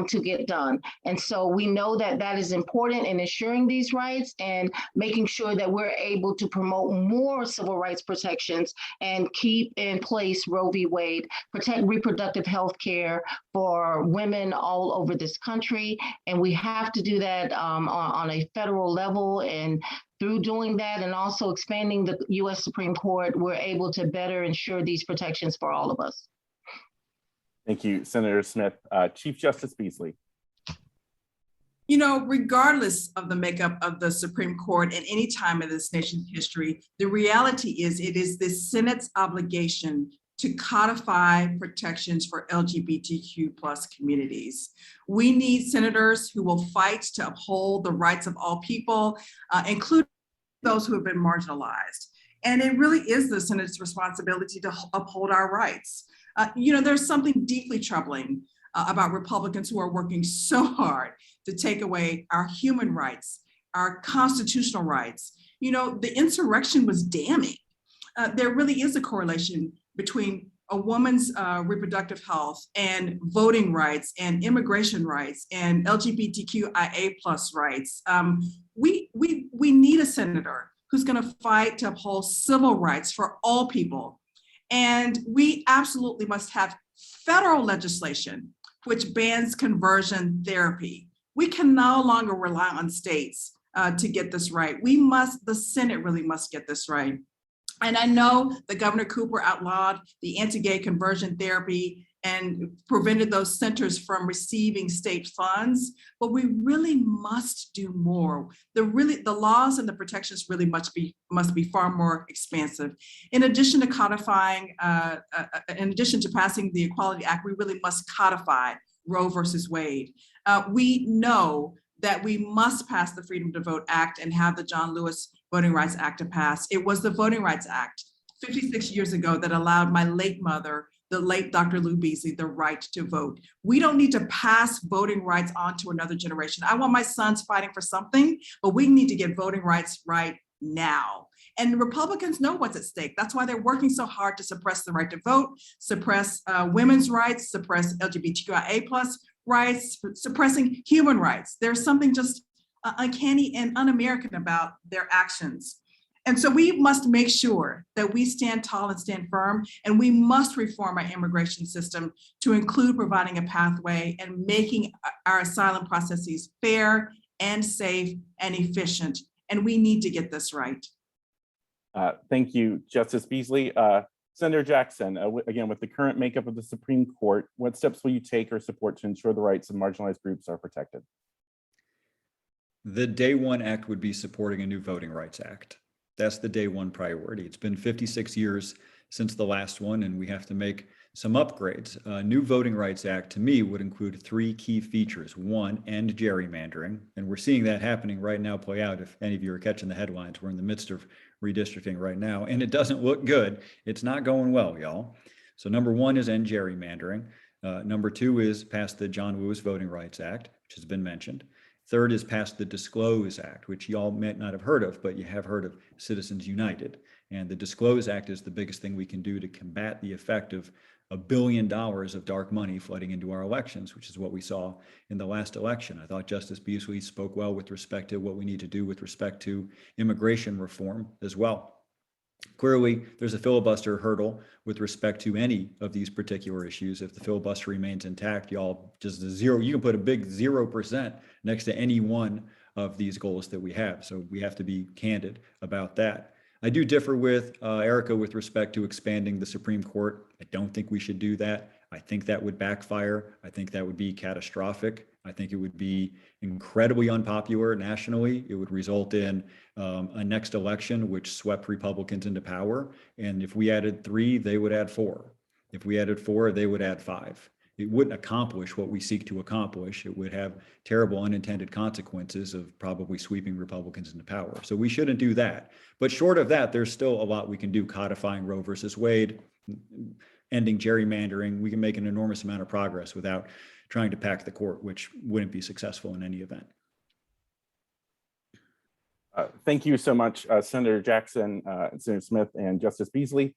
to get done. And so we know that that is important in ensuring these rights and making sure that we're able to promote more civil rights protections and keep in place Roe v. Wade, protect reproductive health care for women all over this country. And we have to do that on a federal level. And through doing that and also expanding the U.S. Supreme Court, we're able to better ensure these protections for all of us. Thank you, Senator Smith. Chief Justice Beasley. You know, regardless of the makeup of the Supreme Court at any time in this nation's history, the reality is it is the Senate's obligation to codify protections for LGBTQ+ communities. We need senators who will fight to uphold the rights of all people, including those who have been marginalized. And it really is the Senate's responsibility to uphold our rights. You know, there's something deeply troubling about Republicans who are working so hard to take away our human rights, our constitutional rights. You know, the insurrection was damning. There really is a correlation between a woman's reproductive health and voting rights and immigration rights and LGBTQIA+ rights. We need a senator who's going to fight to uphold civil rights for all people. And we absolutely must have federal legislation which bans conversion therapy. We can no longer rely on states to get this right. The Senate really must get this right. And I know that Governor Cooper outlawed the anti-gay conversion therapy and prevented those centers from receiving state funds, but we really must do more. The laws and the protections really must be far more expansive. In addition to codifying, in addition to passing the Equality Act, we really must codify Roe versus Wade. We know that we must pass the Freedom to Vote Act and have the John Lewis Voting Rights Act to pass. It was the Voting Rights Act 56 years ago that allowed my late mother, the late Dr. Lou Beasley, the right to vote. We don't need to pass voting rights on to another generation. I want my sons fighting for something, but we need to get voting rights right now. And Republicans know what's at stake. That's why they're working so hard to suppress the right to vote, suppress women's rights, suppress LGBTQIA+ rights, suppressing human rights. There's something just uncanny and un-American about their actions. And so we must make sure that we stand tall and stand firm, and we must reform our immigration system to include providing a pathway and making our asylum processes fair and safe and efficient. And we need to get this right. Thank you, Justice Beasley. Senator Jackson, again, with the current makeup of the Supreme Court, what steps will you take or support to ensure the rights of marginalized groups are protected? The day one act would be supporting a new Voting Rights Act. That's the day one priority. It's been 56 years since the last one, and we have to make some upgrades. A new Voting Rights Act, to me, would include three key features. One, end gerrymandering. And we're seeing that happening right now play out. If any of you are catching the headlines, we're in the midst of redistricting right now, and it doesn't look good. It's not going well, y'all. So number one is end gerrymandering. Number two is pass the John Lewis Voting Rights Act, which has been mentioned. Third is pass the Disclose Act, which y'all may not have heard of, but you have heard of Citizens United. And the Disclose Act is the biggest thing we can do to combat the effect of $1 billion of dark money flooding into our elections, which is what we saw in the last election. I thought Justice Beasley spoke well with respect to what we need to do with respect to immigration reform as well. Clearly, there's a filibuster hurdle with respect to any of these particular issues. If the filibuster remains intact, y'all just zero, you can put a big 0% next to any one of these goals that we have. So we have to be candid about that. I do differ with Erica with respect to expanding the Supreme Court. I don't think we should do that. I think that would backfire. I think that would be catastrophic. I think it would be incredibly unpopular nationally. It would result in a next election which swept Republicans into power. And if we added 3, they would add 4. If we added 4, they would add 5. It wouldn't accomplish what we seek to accomplish. It would have terrible unintended consequences of probably sweeping Republicans into power. So we shouldn't do that. But short of that, there's still a lot we can do, codifying Roe versus Wade, ending gerrymandering. We can make an enormous amount of progress without trying to pack the court, which wouldn't be successful in any event. Thank you so much, Senator Jackson, Senator Smith, and Justice Beasley.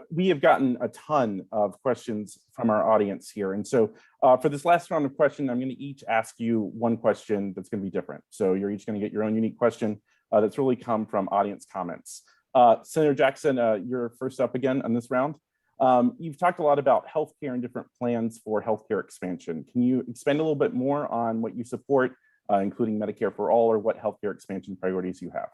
We have gotten a ton of questions from our audience here. And so for this last round of questions, I'm going to each ask you one question that's going to be different. So you're each going to get your own unique question that's really come from audience comments. Senator Jackson, you're first up again on this round. You've talked a lot about healthcare and different plans for healthcare expansion. Can you expand a little bit more on what you support, including Medicare for all, or what healthcare expansion priorities you have?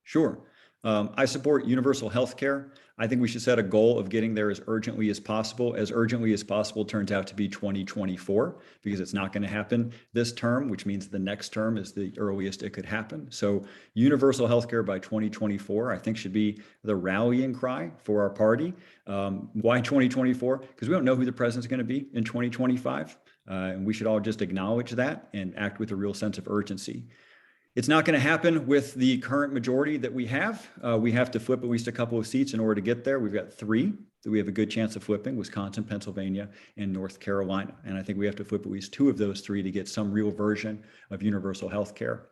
Sure. I support universal health care. I think we should set a goal of getting there as urgently as possible. As urgently as possible turns out to be 2024, because it's not going to happen this term, which means the next term is the earliest it could happen. So universal health care by 2024, I think, should be the rallying cry for our party. Why 2024? Because we don't know who the president's going to be in 2025. And we should all just acknowledge that and act with a real sense of urgency. It's not going to happen with the current majority that we have. We have to flip at least a couple of seats in order to get there. We've got 3 that we have a good chance of flipping: Wisconsin, Pennsylvania, and North Carolina. And I think we have to flip at least 2 of those 3 to get some real version of universal health care.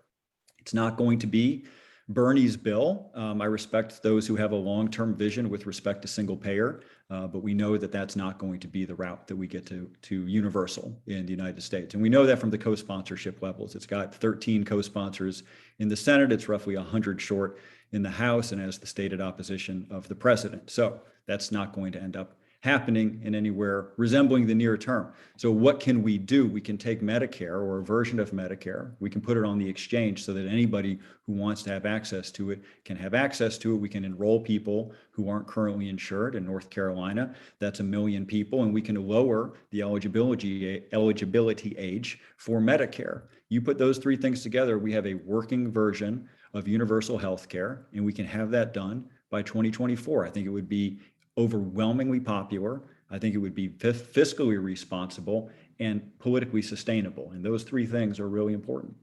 It's not going to be Bernie's bill. I respect those who have a long-term vision with respect to single payer, but we know that that's not going to be the route that we get to universal in the United States. And we know that from the co-sponsorship levels. It's got 13 co-sponsors in the Senate. It's roughly 100 short in the House, and has the stated opposition of the president. So that's not going to end up happening in anywhere resembling the near term. So what can we do? We can take Medicare, or a version of Medicare. We can put it on the exchange so that anybody who wants to have access to it can have access to it. We can enroll people who aren't currently insured. In North Carolina, that's 1 million people, and we can lower the eligibility age for Medicare. You put those 3 things together, we have a working version of universal health care, and we can have that done by 2024. I think it would be overwhelmingly popular. I think it would be fiscally responsible and politically sustainable. And those 3 things are really important.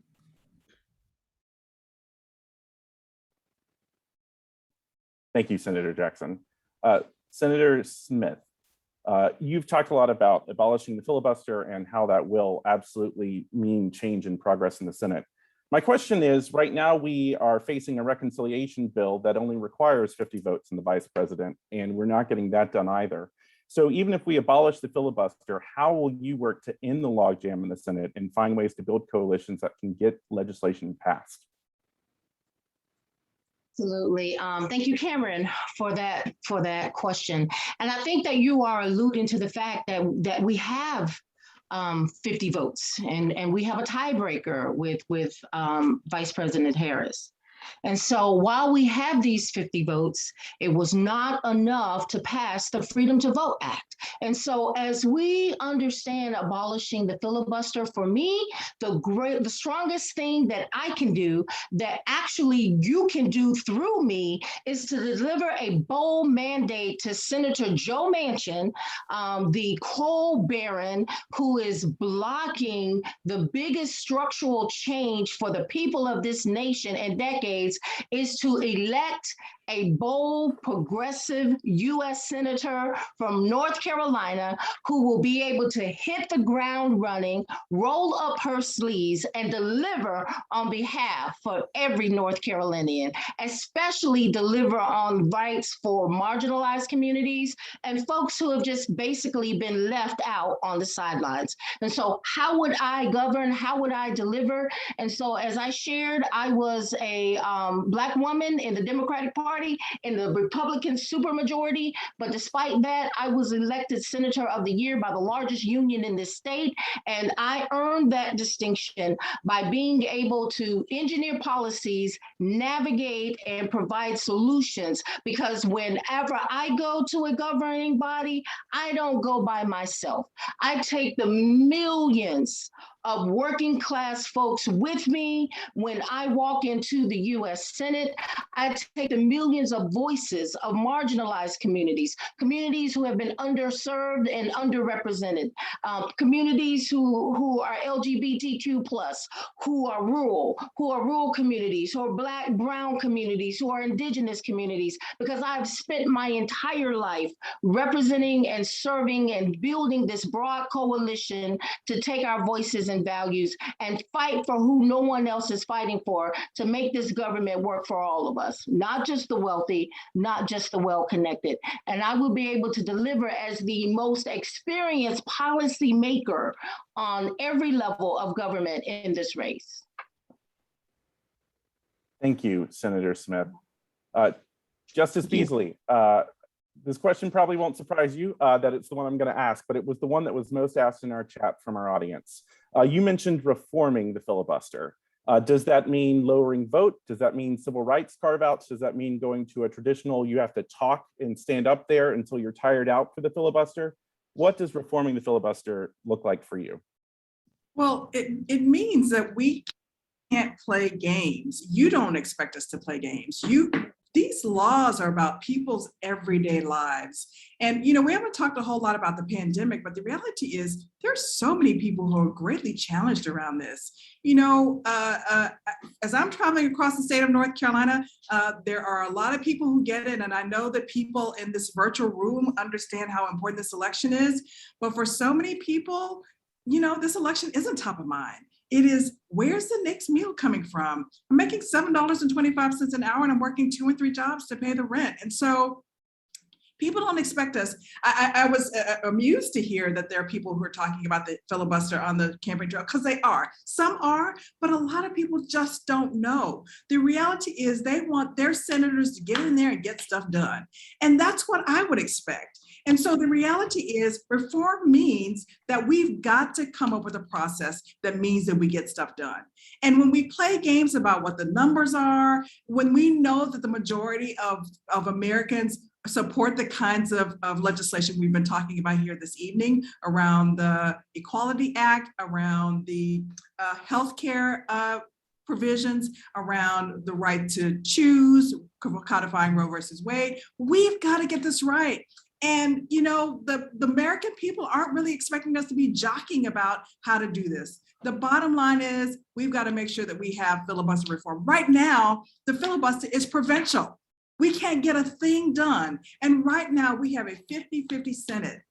Thank you, Senator Jackson. Senator Smith, you've talked a lot about abolishing the filibuster and how that will absolutely mean change and progress in the Senate. My question is, right now we are facing a reconciliation bill that only requires 50 votes in the vice president, and we're not getting that done either. So even if we abolish the filibuster, how will you work to end the logjam in the Senate and find ways to build coalitions that can get legislation passed? Absolutely. Thank you, Cameron, for that question. And I think that you are alluding to the fact that we have 50 votes and we have a tiebreaker with Vice President Harris. And so while we have these 50 votes, it was not enough to pass the Freedom to Vote Act. And so as we understand abolishing the filibuster, for me, the strongest thing that I can do, that actually you can do through me, is to deliver a bold mandate to Senator Joe Manchin, the coal baron who is blocking the biggest structural change for the people of this nation in decades, is to elect a bold, progressive U.S. Senator from North Carolina who will be able to hit the ground running, roll up her sleeves, and deliver on behalf of every North Carolinian, especially deliver on rights for marginalized communities and folks who have just basically been left out on the sidelines. And so how would I govern? How would I deliver? And so as I shared, I was a Black woman in the Democratic Party, in the Republican supermajority, but despite that, I was elected Senator of the Year by the largest union in this state, and I earned that distinction by being able to engineer policies, navigate, and provide solutions, because whenever I go to a governing body, I don't go by myself. I take the millions of working class folks with me when I walk into the US Senate. I take the millions of voices of marginalized communities, communities who have been underserved and underrepresented, communities who are LGBTQ+, who are rural communities, who are Black, brown communities, who are indigenous communities, because I've spent my entire life representing and serving and building this broad coalition to take our voices and values and fight for who no one else is fighting for, to make this government work for all of us, not just the wealthy, not just the well-connected. And I will be able to deliver as the most experienced policy maker on every level of government in this race. Thank you, Senator Smith. Justice Beasley, this question probably won't surprise you that it's the one I'm going to ask, but it was the one that was most asked in our chat from our audience. You mentioned reforming the filibuster. Does that mean lowering vote? Does that mean civil rights carve-outs? Does that mean going to a traditional, you have to talk and stand up there until you're tired out for the filibuster? What does reforming the filibuster look like for you? Well, it means that we can't play games. You don't expect us to play games. These laws are about people's everyday lives. And, we haven't talked a whole lot about the pandemic, but the reality is there's so many people who are greatly challenged around this. As I'm traveling across the state of North Carolina, there are a lot of people who get it. And I know that people in this virtual room understand how important this election is. But for so many people, this election isn't top of mind. It is, where's the next meal coming from? I'm making $7.25 an hour and I'm working 2 and 3 jobs to pay the rent. And so people don't expect us. I was amused to hear that there are people who are talking about the filibuster on the campaign trail, because they are. Some are, but a lot of people just don't know. The reality is they want their senators to get in there and get stuff done. And that's what I would expect. And so the reality is reform means that we've got to come up with a process that means that we get stuff done. And when we play games about what the numbers are, when we know that the majority of Americans support the kinds of legislation we've been talking about here this evening around the Equality Act, around the healthcare provisions, around the right to choose, codifying Roe versus Wade, we've got to get this right. And, the American people aren't really expecting us to be jockeying about how to do this. The bottom line is we've got to make sure that we have filibuster reform. Right now, the filibuster is provincial. We can't get a thing done. And right now we have a 50-50 Senate,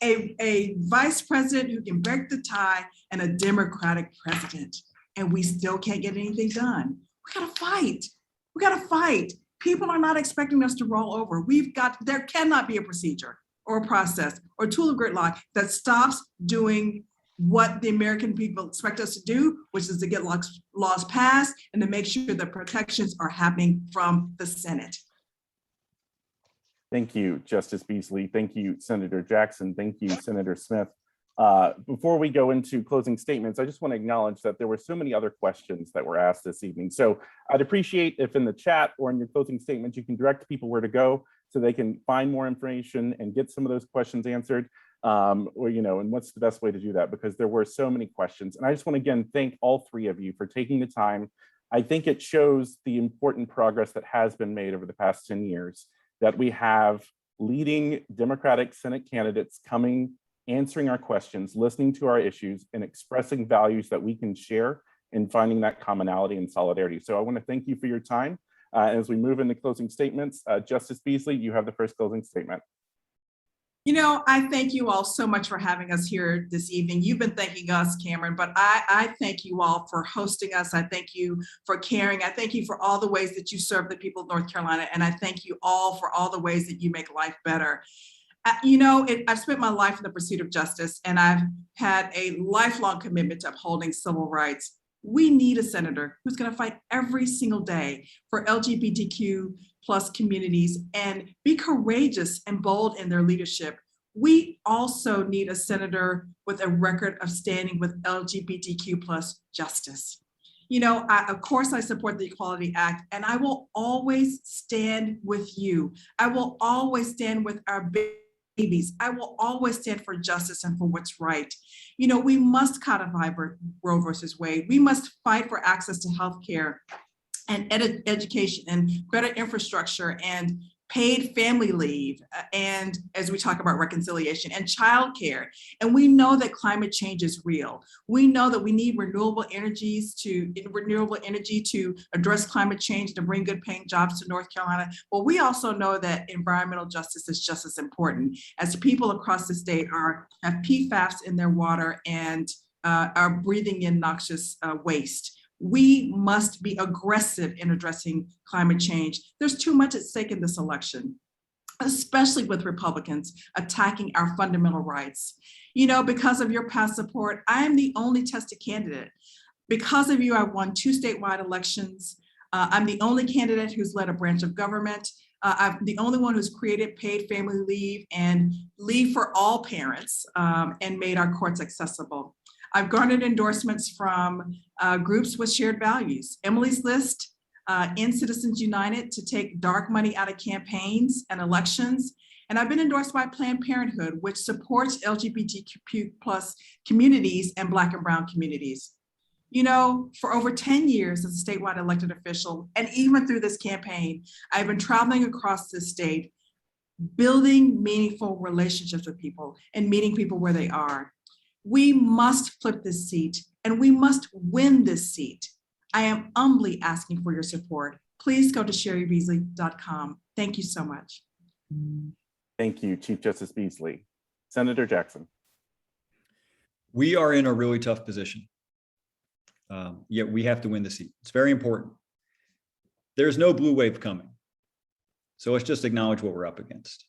a vice president who can break the tie, and a Democratic president. And we still can't get anything done. We gotta fight. We gotta fight. People are not expecting us to roll over. There cannot be a procedure or a process or a tool of gridlock that stops doing what the American people expect us to do, which is to get laws passed and to make sure that protections are happening from the Senate. Thank you, Justice Beasley. Thank you, Senator Jackson. Thank you, Senator Smith. Before we go into closing statements, I just want to acknowledge that there were so many other questions that were asked this evening. So I'd appreciate if in the chat or in your closing statements, you can direct people where to go so they can find more information and get some of those questions answered. Or, and what's the best way to do that? Because there were so many questions. And I just want to again, thank all three of you for taking the time. I think it shows the important progress that has been made over the past 10 years, that we have leading Democratic Senate candidates coming, answering our questions, listening to our issues, and expressing values that we can share and finding that commonality and solidarity. So I want to thank you for your time. As we move into closing statements, Justice Beasley, you have the first closing statement. I thank you all so much for having us here this evening. You've been thanking us, Cameron, but I thank you all for hosting us. I thank you for caring. I thank you for all the ways that you serve the people of North Carolina. And I thank you all for all the ways that you make life better. I've spent my life in the pursuit of justice, and I've had a lifelong commitment to upholding civil rights. We need a senator who's going to fight every single day for LGBTQ plus communities and be courageous and bold in their leadership. We also need a senator with a record of standing with LGBTQ plus justice. Of course, I support the Equality Act, and I will always stand with you. I will always stand with our babies. I will always stand for justice and for what's right. We must codify Roe versus Wade. We must fight for access to healthcare and education and better infrastructure and paid family leave, and as we talk about reconciliation and childcare. And we know that climate change is real. We know that we need renewable energy to address climate change, to bring good paying jobs to North Carolina. But we also know that environmental justice is just as important, as people across the state have PFAS in their water and are breathing in noxious waste. We must be aggressive in addressing climate change. There's too much at stake in this election, especially with Republicans attacking our fundamental rights. Because of your past support, I am the only tested candidate. Because of you, I won 2 statewide elections. I'm the only candidate who's led a branch of government. I'm the only one who's created paid family leave and leave for all parents and made our courts accessible. I've garnered endorsements from groups with shared values. Emily's List and Citizens United to take dark money out of campaigns and elections. And I've been endorsed by Planned Parenthood, which supports LGBTQ plus communities and Black and Brown communities. For over 10 years as a statewide elected official, and even through this campaign, I've been traveling across this state, building meaningful relationships with people and meeting people where they are. We must flip this seat, and we must win this seat. I am humbly asking for your support. Please go to cheribeasley.com. Thank you so much. Thank you, Chief Justice Beasley. Senator Jackson. We are in a really tough position, yet we have to win the seat. It's very important. There's no blue wave coming. So let's just acknowledge what we're up against.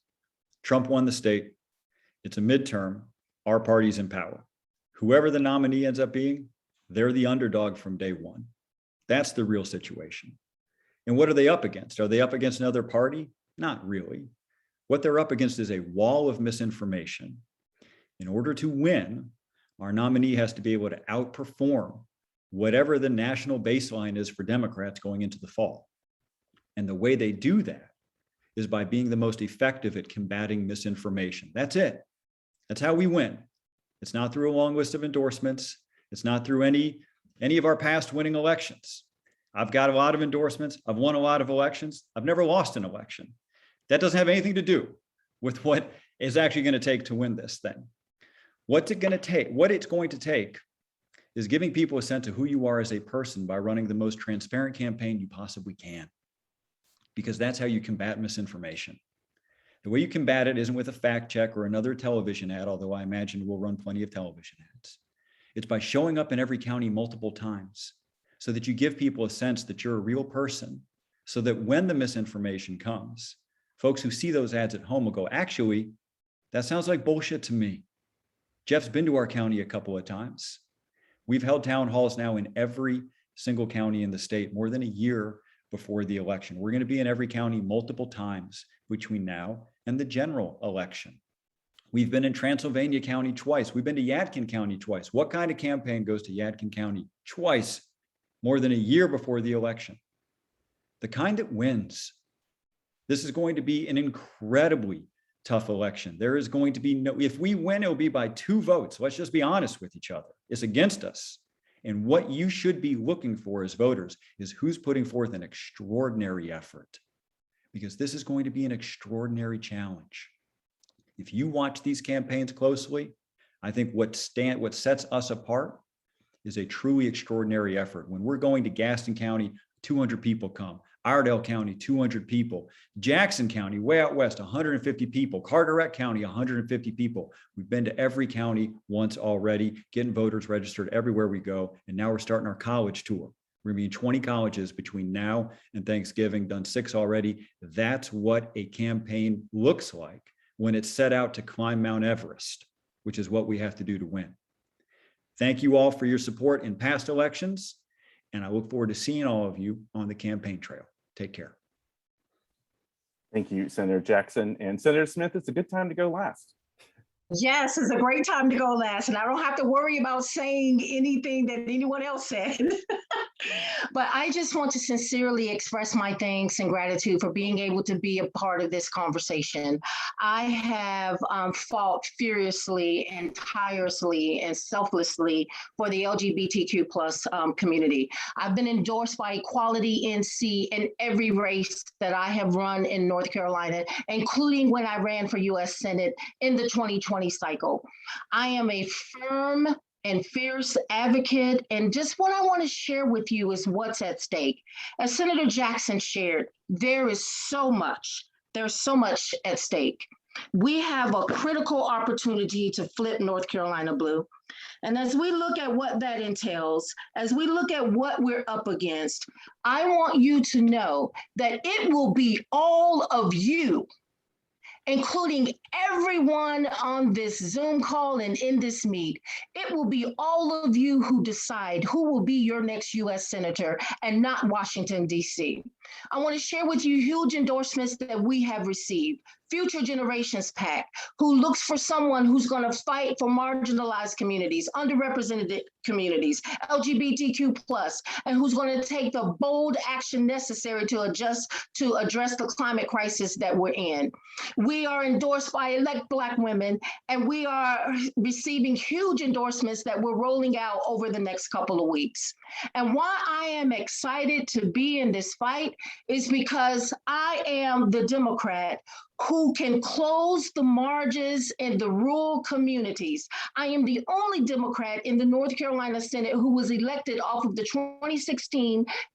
Trump won the state. It's a midterm. Our party's in power. Whoever the nominee ends up being, they're the underdog from day one. That's the real situation. And what are they up against? Are they up against another party? Not really. What they're up against is a wall of misinformation. In order to win, our nominee has to be able to outperform whatever the national baseline is for Democrats going into the fall. And the way they do that is by being the most effective at combating misinformation. That's it. That's how we win. It's not through a long list of endorsements. It's not through any of our past winning elections. I've got a lot of endorsements. I've won a lot of elections. I've never lost an election. That doesn't have anything to do with what is actually going to take to win this thing. What it's going to take is giving people a sense of who you are as a person by running the most transparent campaign you possibly can. because that's how you combat misinformation. The way you combat it isn't with a fact check or another television ad, although I imagine we'll run plenty of television ads. It's by showing up in every county multiple times so that you give people a sense that you're a real person, so that when the misinformation comes, folks who see those ads at home will go, actually, that sounds like bullshit to me. Jeff's been to our county a couple of times. We've held town halls now in every single county in the state more than a year before the election. We're going to be in every county multiple times between now and the general election. We've been in Transylvania County twice. We've been to Yadkin County twice. What kind of campaign goes to Yadkin County twice, more than a year before the election? The kind that wins. This is going to be an incredibly tough election. There is going to be no, if we win, it'll be by 2 votes. Let's just be honest with each other. It's against us. And what you should be looking for as voters is who's putting forth an extraordinary effort, because this is going to be an extraordinary challenge. If you watch these campaigns closely, I think what sets us apart is a truly extraordinary effort. When we're going to Gaston County, 200 people come. Iredell County, 200 people. Jackson County, way out west, 150 people. Carteret County, 150 people. We've been to every county once already, getting voters registered everywhere we go. And now we're starting our college tour. We're going to be in 20 colleges between now and Thanksgiving, done 6 already. That's what a campaign looks like when it's set out to climb Mount Everest, which is what we have to do to win. Thank you all for your support in past elections, and I look forward to seeing all of you on the campaign trail. Take care. Thank you, Senator Jackson. And Senator Smith, it's a good time to go last. Yes, it's a great time to go last, and I don't have to worry about saying anything that anyone else said. But I just want to sincerely express my thanks and gratitude for being able to be a part of this conversation. I have fought furiously and tirelessly and selflessly for the LGBTQ plus community. I've been endorsed by Equality NC in every race that I have run in North Carolina, including when I ran for U.S. Senate in the 2020 cycle. I am a firm and fierce advocate, and just what I want to share with you is what's at stake. As Senator Jackson shared, there's so much at stake. We have a critical opportunity to flip North Carolina blue. And as we look at what that entails, as we look at what we're up against, I want you to know that it will be all of you, including everyone on this Zoom call and in this meet. It will be all of you who decide who will be your next U.S. Senator and not Washington, D.C. I want to share with you huge endorsements that we have received. Future Generations PAC, who looks for someone who's going to fight for marginalized communities, underrepresented communities, LGBTQ+, and who's going to take the bold action necessary to address the climate crisis that we're in. We are endorsed by Elect Black Women, and we are receiving huge endorsements that we're rolling out over the next couple of weeks. And why I am excited to be in this fight is because I am the Democrat who can close the margins in the rural communities. I am the only Democrat in the North Carolina Senate who was elected off of the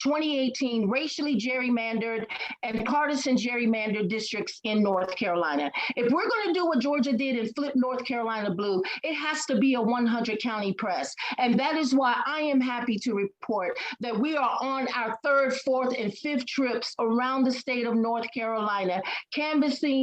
2016-2018 racially gerrymandered and partisan gerrymandered districts in North Carolina. If we're going to do what Georgia did and flip North Carolina blue, it has to be a 100 county press. And that is why I am happy to report that we are on our 3rd, 4th, and 5th trips around the state of North Carolina, canvassing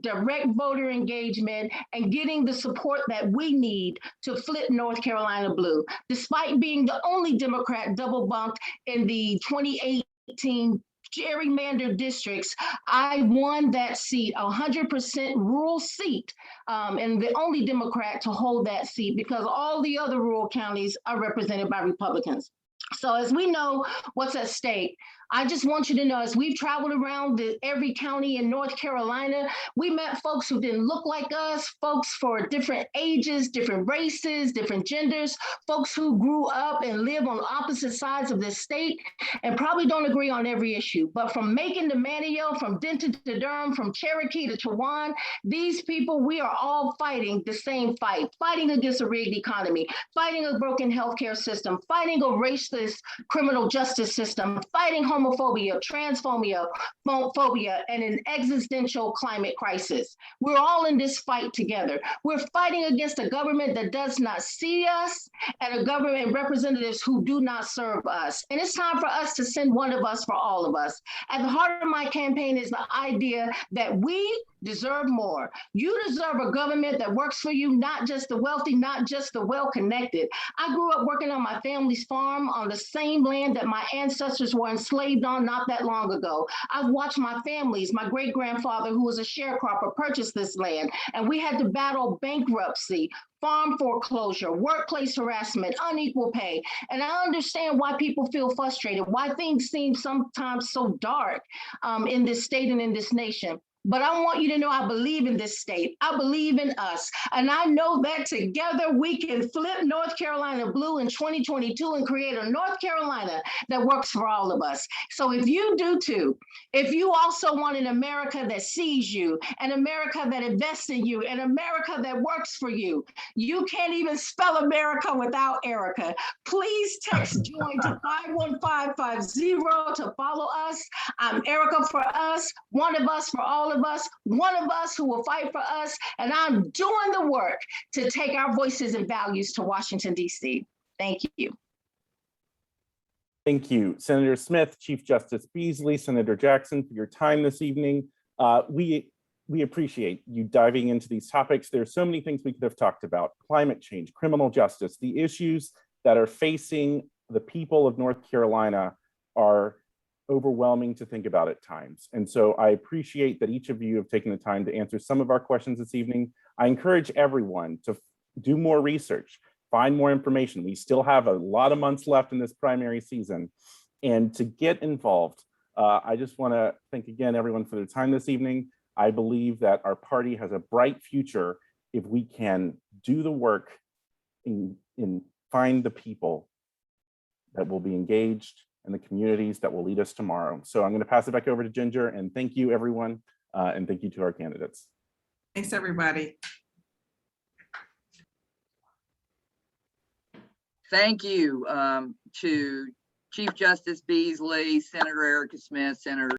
direct voter engagement and getting the support that we need to flip North Carolina blue. Despite being the only Democrat double bunked in the 2018 gerrymandered districts, I won that seat, 100% rural seat, and the only Democrat to hold that seat because all the other rural counties are represented by Republicans. So as we know what's at stake, I just want you to know, as we've traveled around every county in North Carolina, we met folks who didn't look like us, folks for different ages, different races, different genders, folks who grew up and live on opposite sides of this state and probably don't agree on every issue. But from Macon to Manio, from Denton to Durham, from Cherokee to Chowan, these people, we are all fighting the same fight, fighting against a rigged economy, fighting a broken healthcare system, fighting a racist criminal justice system, fighting homophobia, transphobia, phobia, and an existential climate crisis. We're all in this fight together. We're fighting against a government that does not see us and a government representatives who do not serve us. And it's time for us to send one of us for all of us. At the heart of my campaign is the idea that we deserve more. You deserve a government that works for you, not just the wealthy, not just the well-connected. I grew up working on my family's farm on the same land that my ancestors were enslaved on not that long ago. I've watched my great-grandfather, who was a sharecropper, purchase this land, and we had to battle bankruptcy, farm foreclosure, workplace harassment, unequal pay. And I understand why people feel frustrated, why things seem sometimes so dark in this state and in this nation. But I want you to know I believe in this state. I believe in us. And I know that together we can flip North Carolina blue in 2022 and create a North Carolina that works for all of us. So if you do too, if you also want an America that sees you, an America that invests in you, an America that works for you, you can't even spell America without Erica. Please text JOIN to 51550 to follow us. I'm Erica for us, one of us for all of us, one of us who will fight for us, and I'm doing the work to take our voices and values to Washington, D.C. Thank you. Thank you, Senator Smith, Chief Justice Beasley, Senator Jackson, for your time this evening. We appreciate you diving into these topics. There's so many things we could have talked about: climate change, criminal justice. The issues that are facing the people of North Carolina are overwhelming to think about at times. And so I appreciate that each of you have taken the time to answer some of our questions this evening. I encourage everyone to do more research, find more information. We still have a lot of months left in this primary season. And to get involved, I just want to thank again everyone for their time this evening. I believe that our party has a bright future if we can do the work in find the people that will be engaged and the communities that will lead us tomorrow. So I'm going to pass it back over to Ginger, and thank you everyone, and thank you to our candidates. Thanks, everybody. Thank you to Chief Justice Beasley, Senator Erica Smith, Senator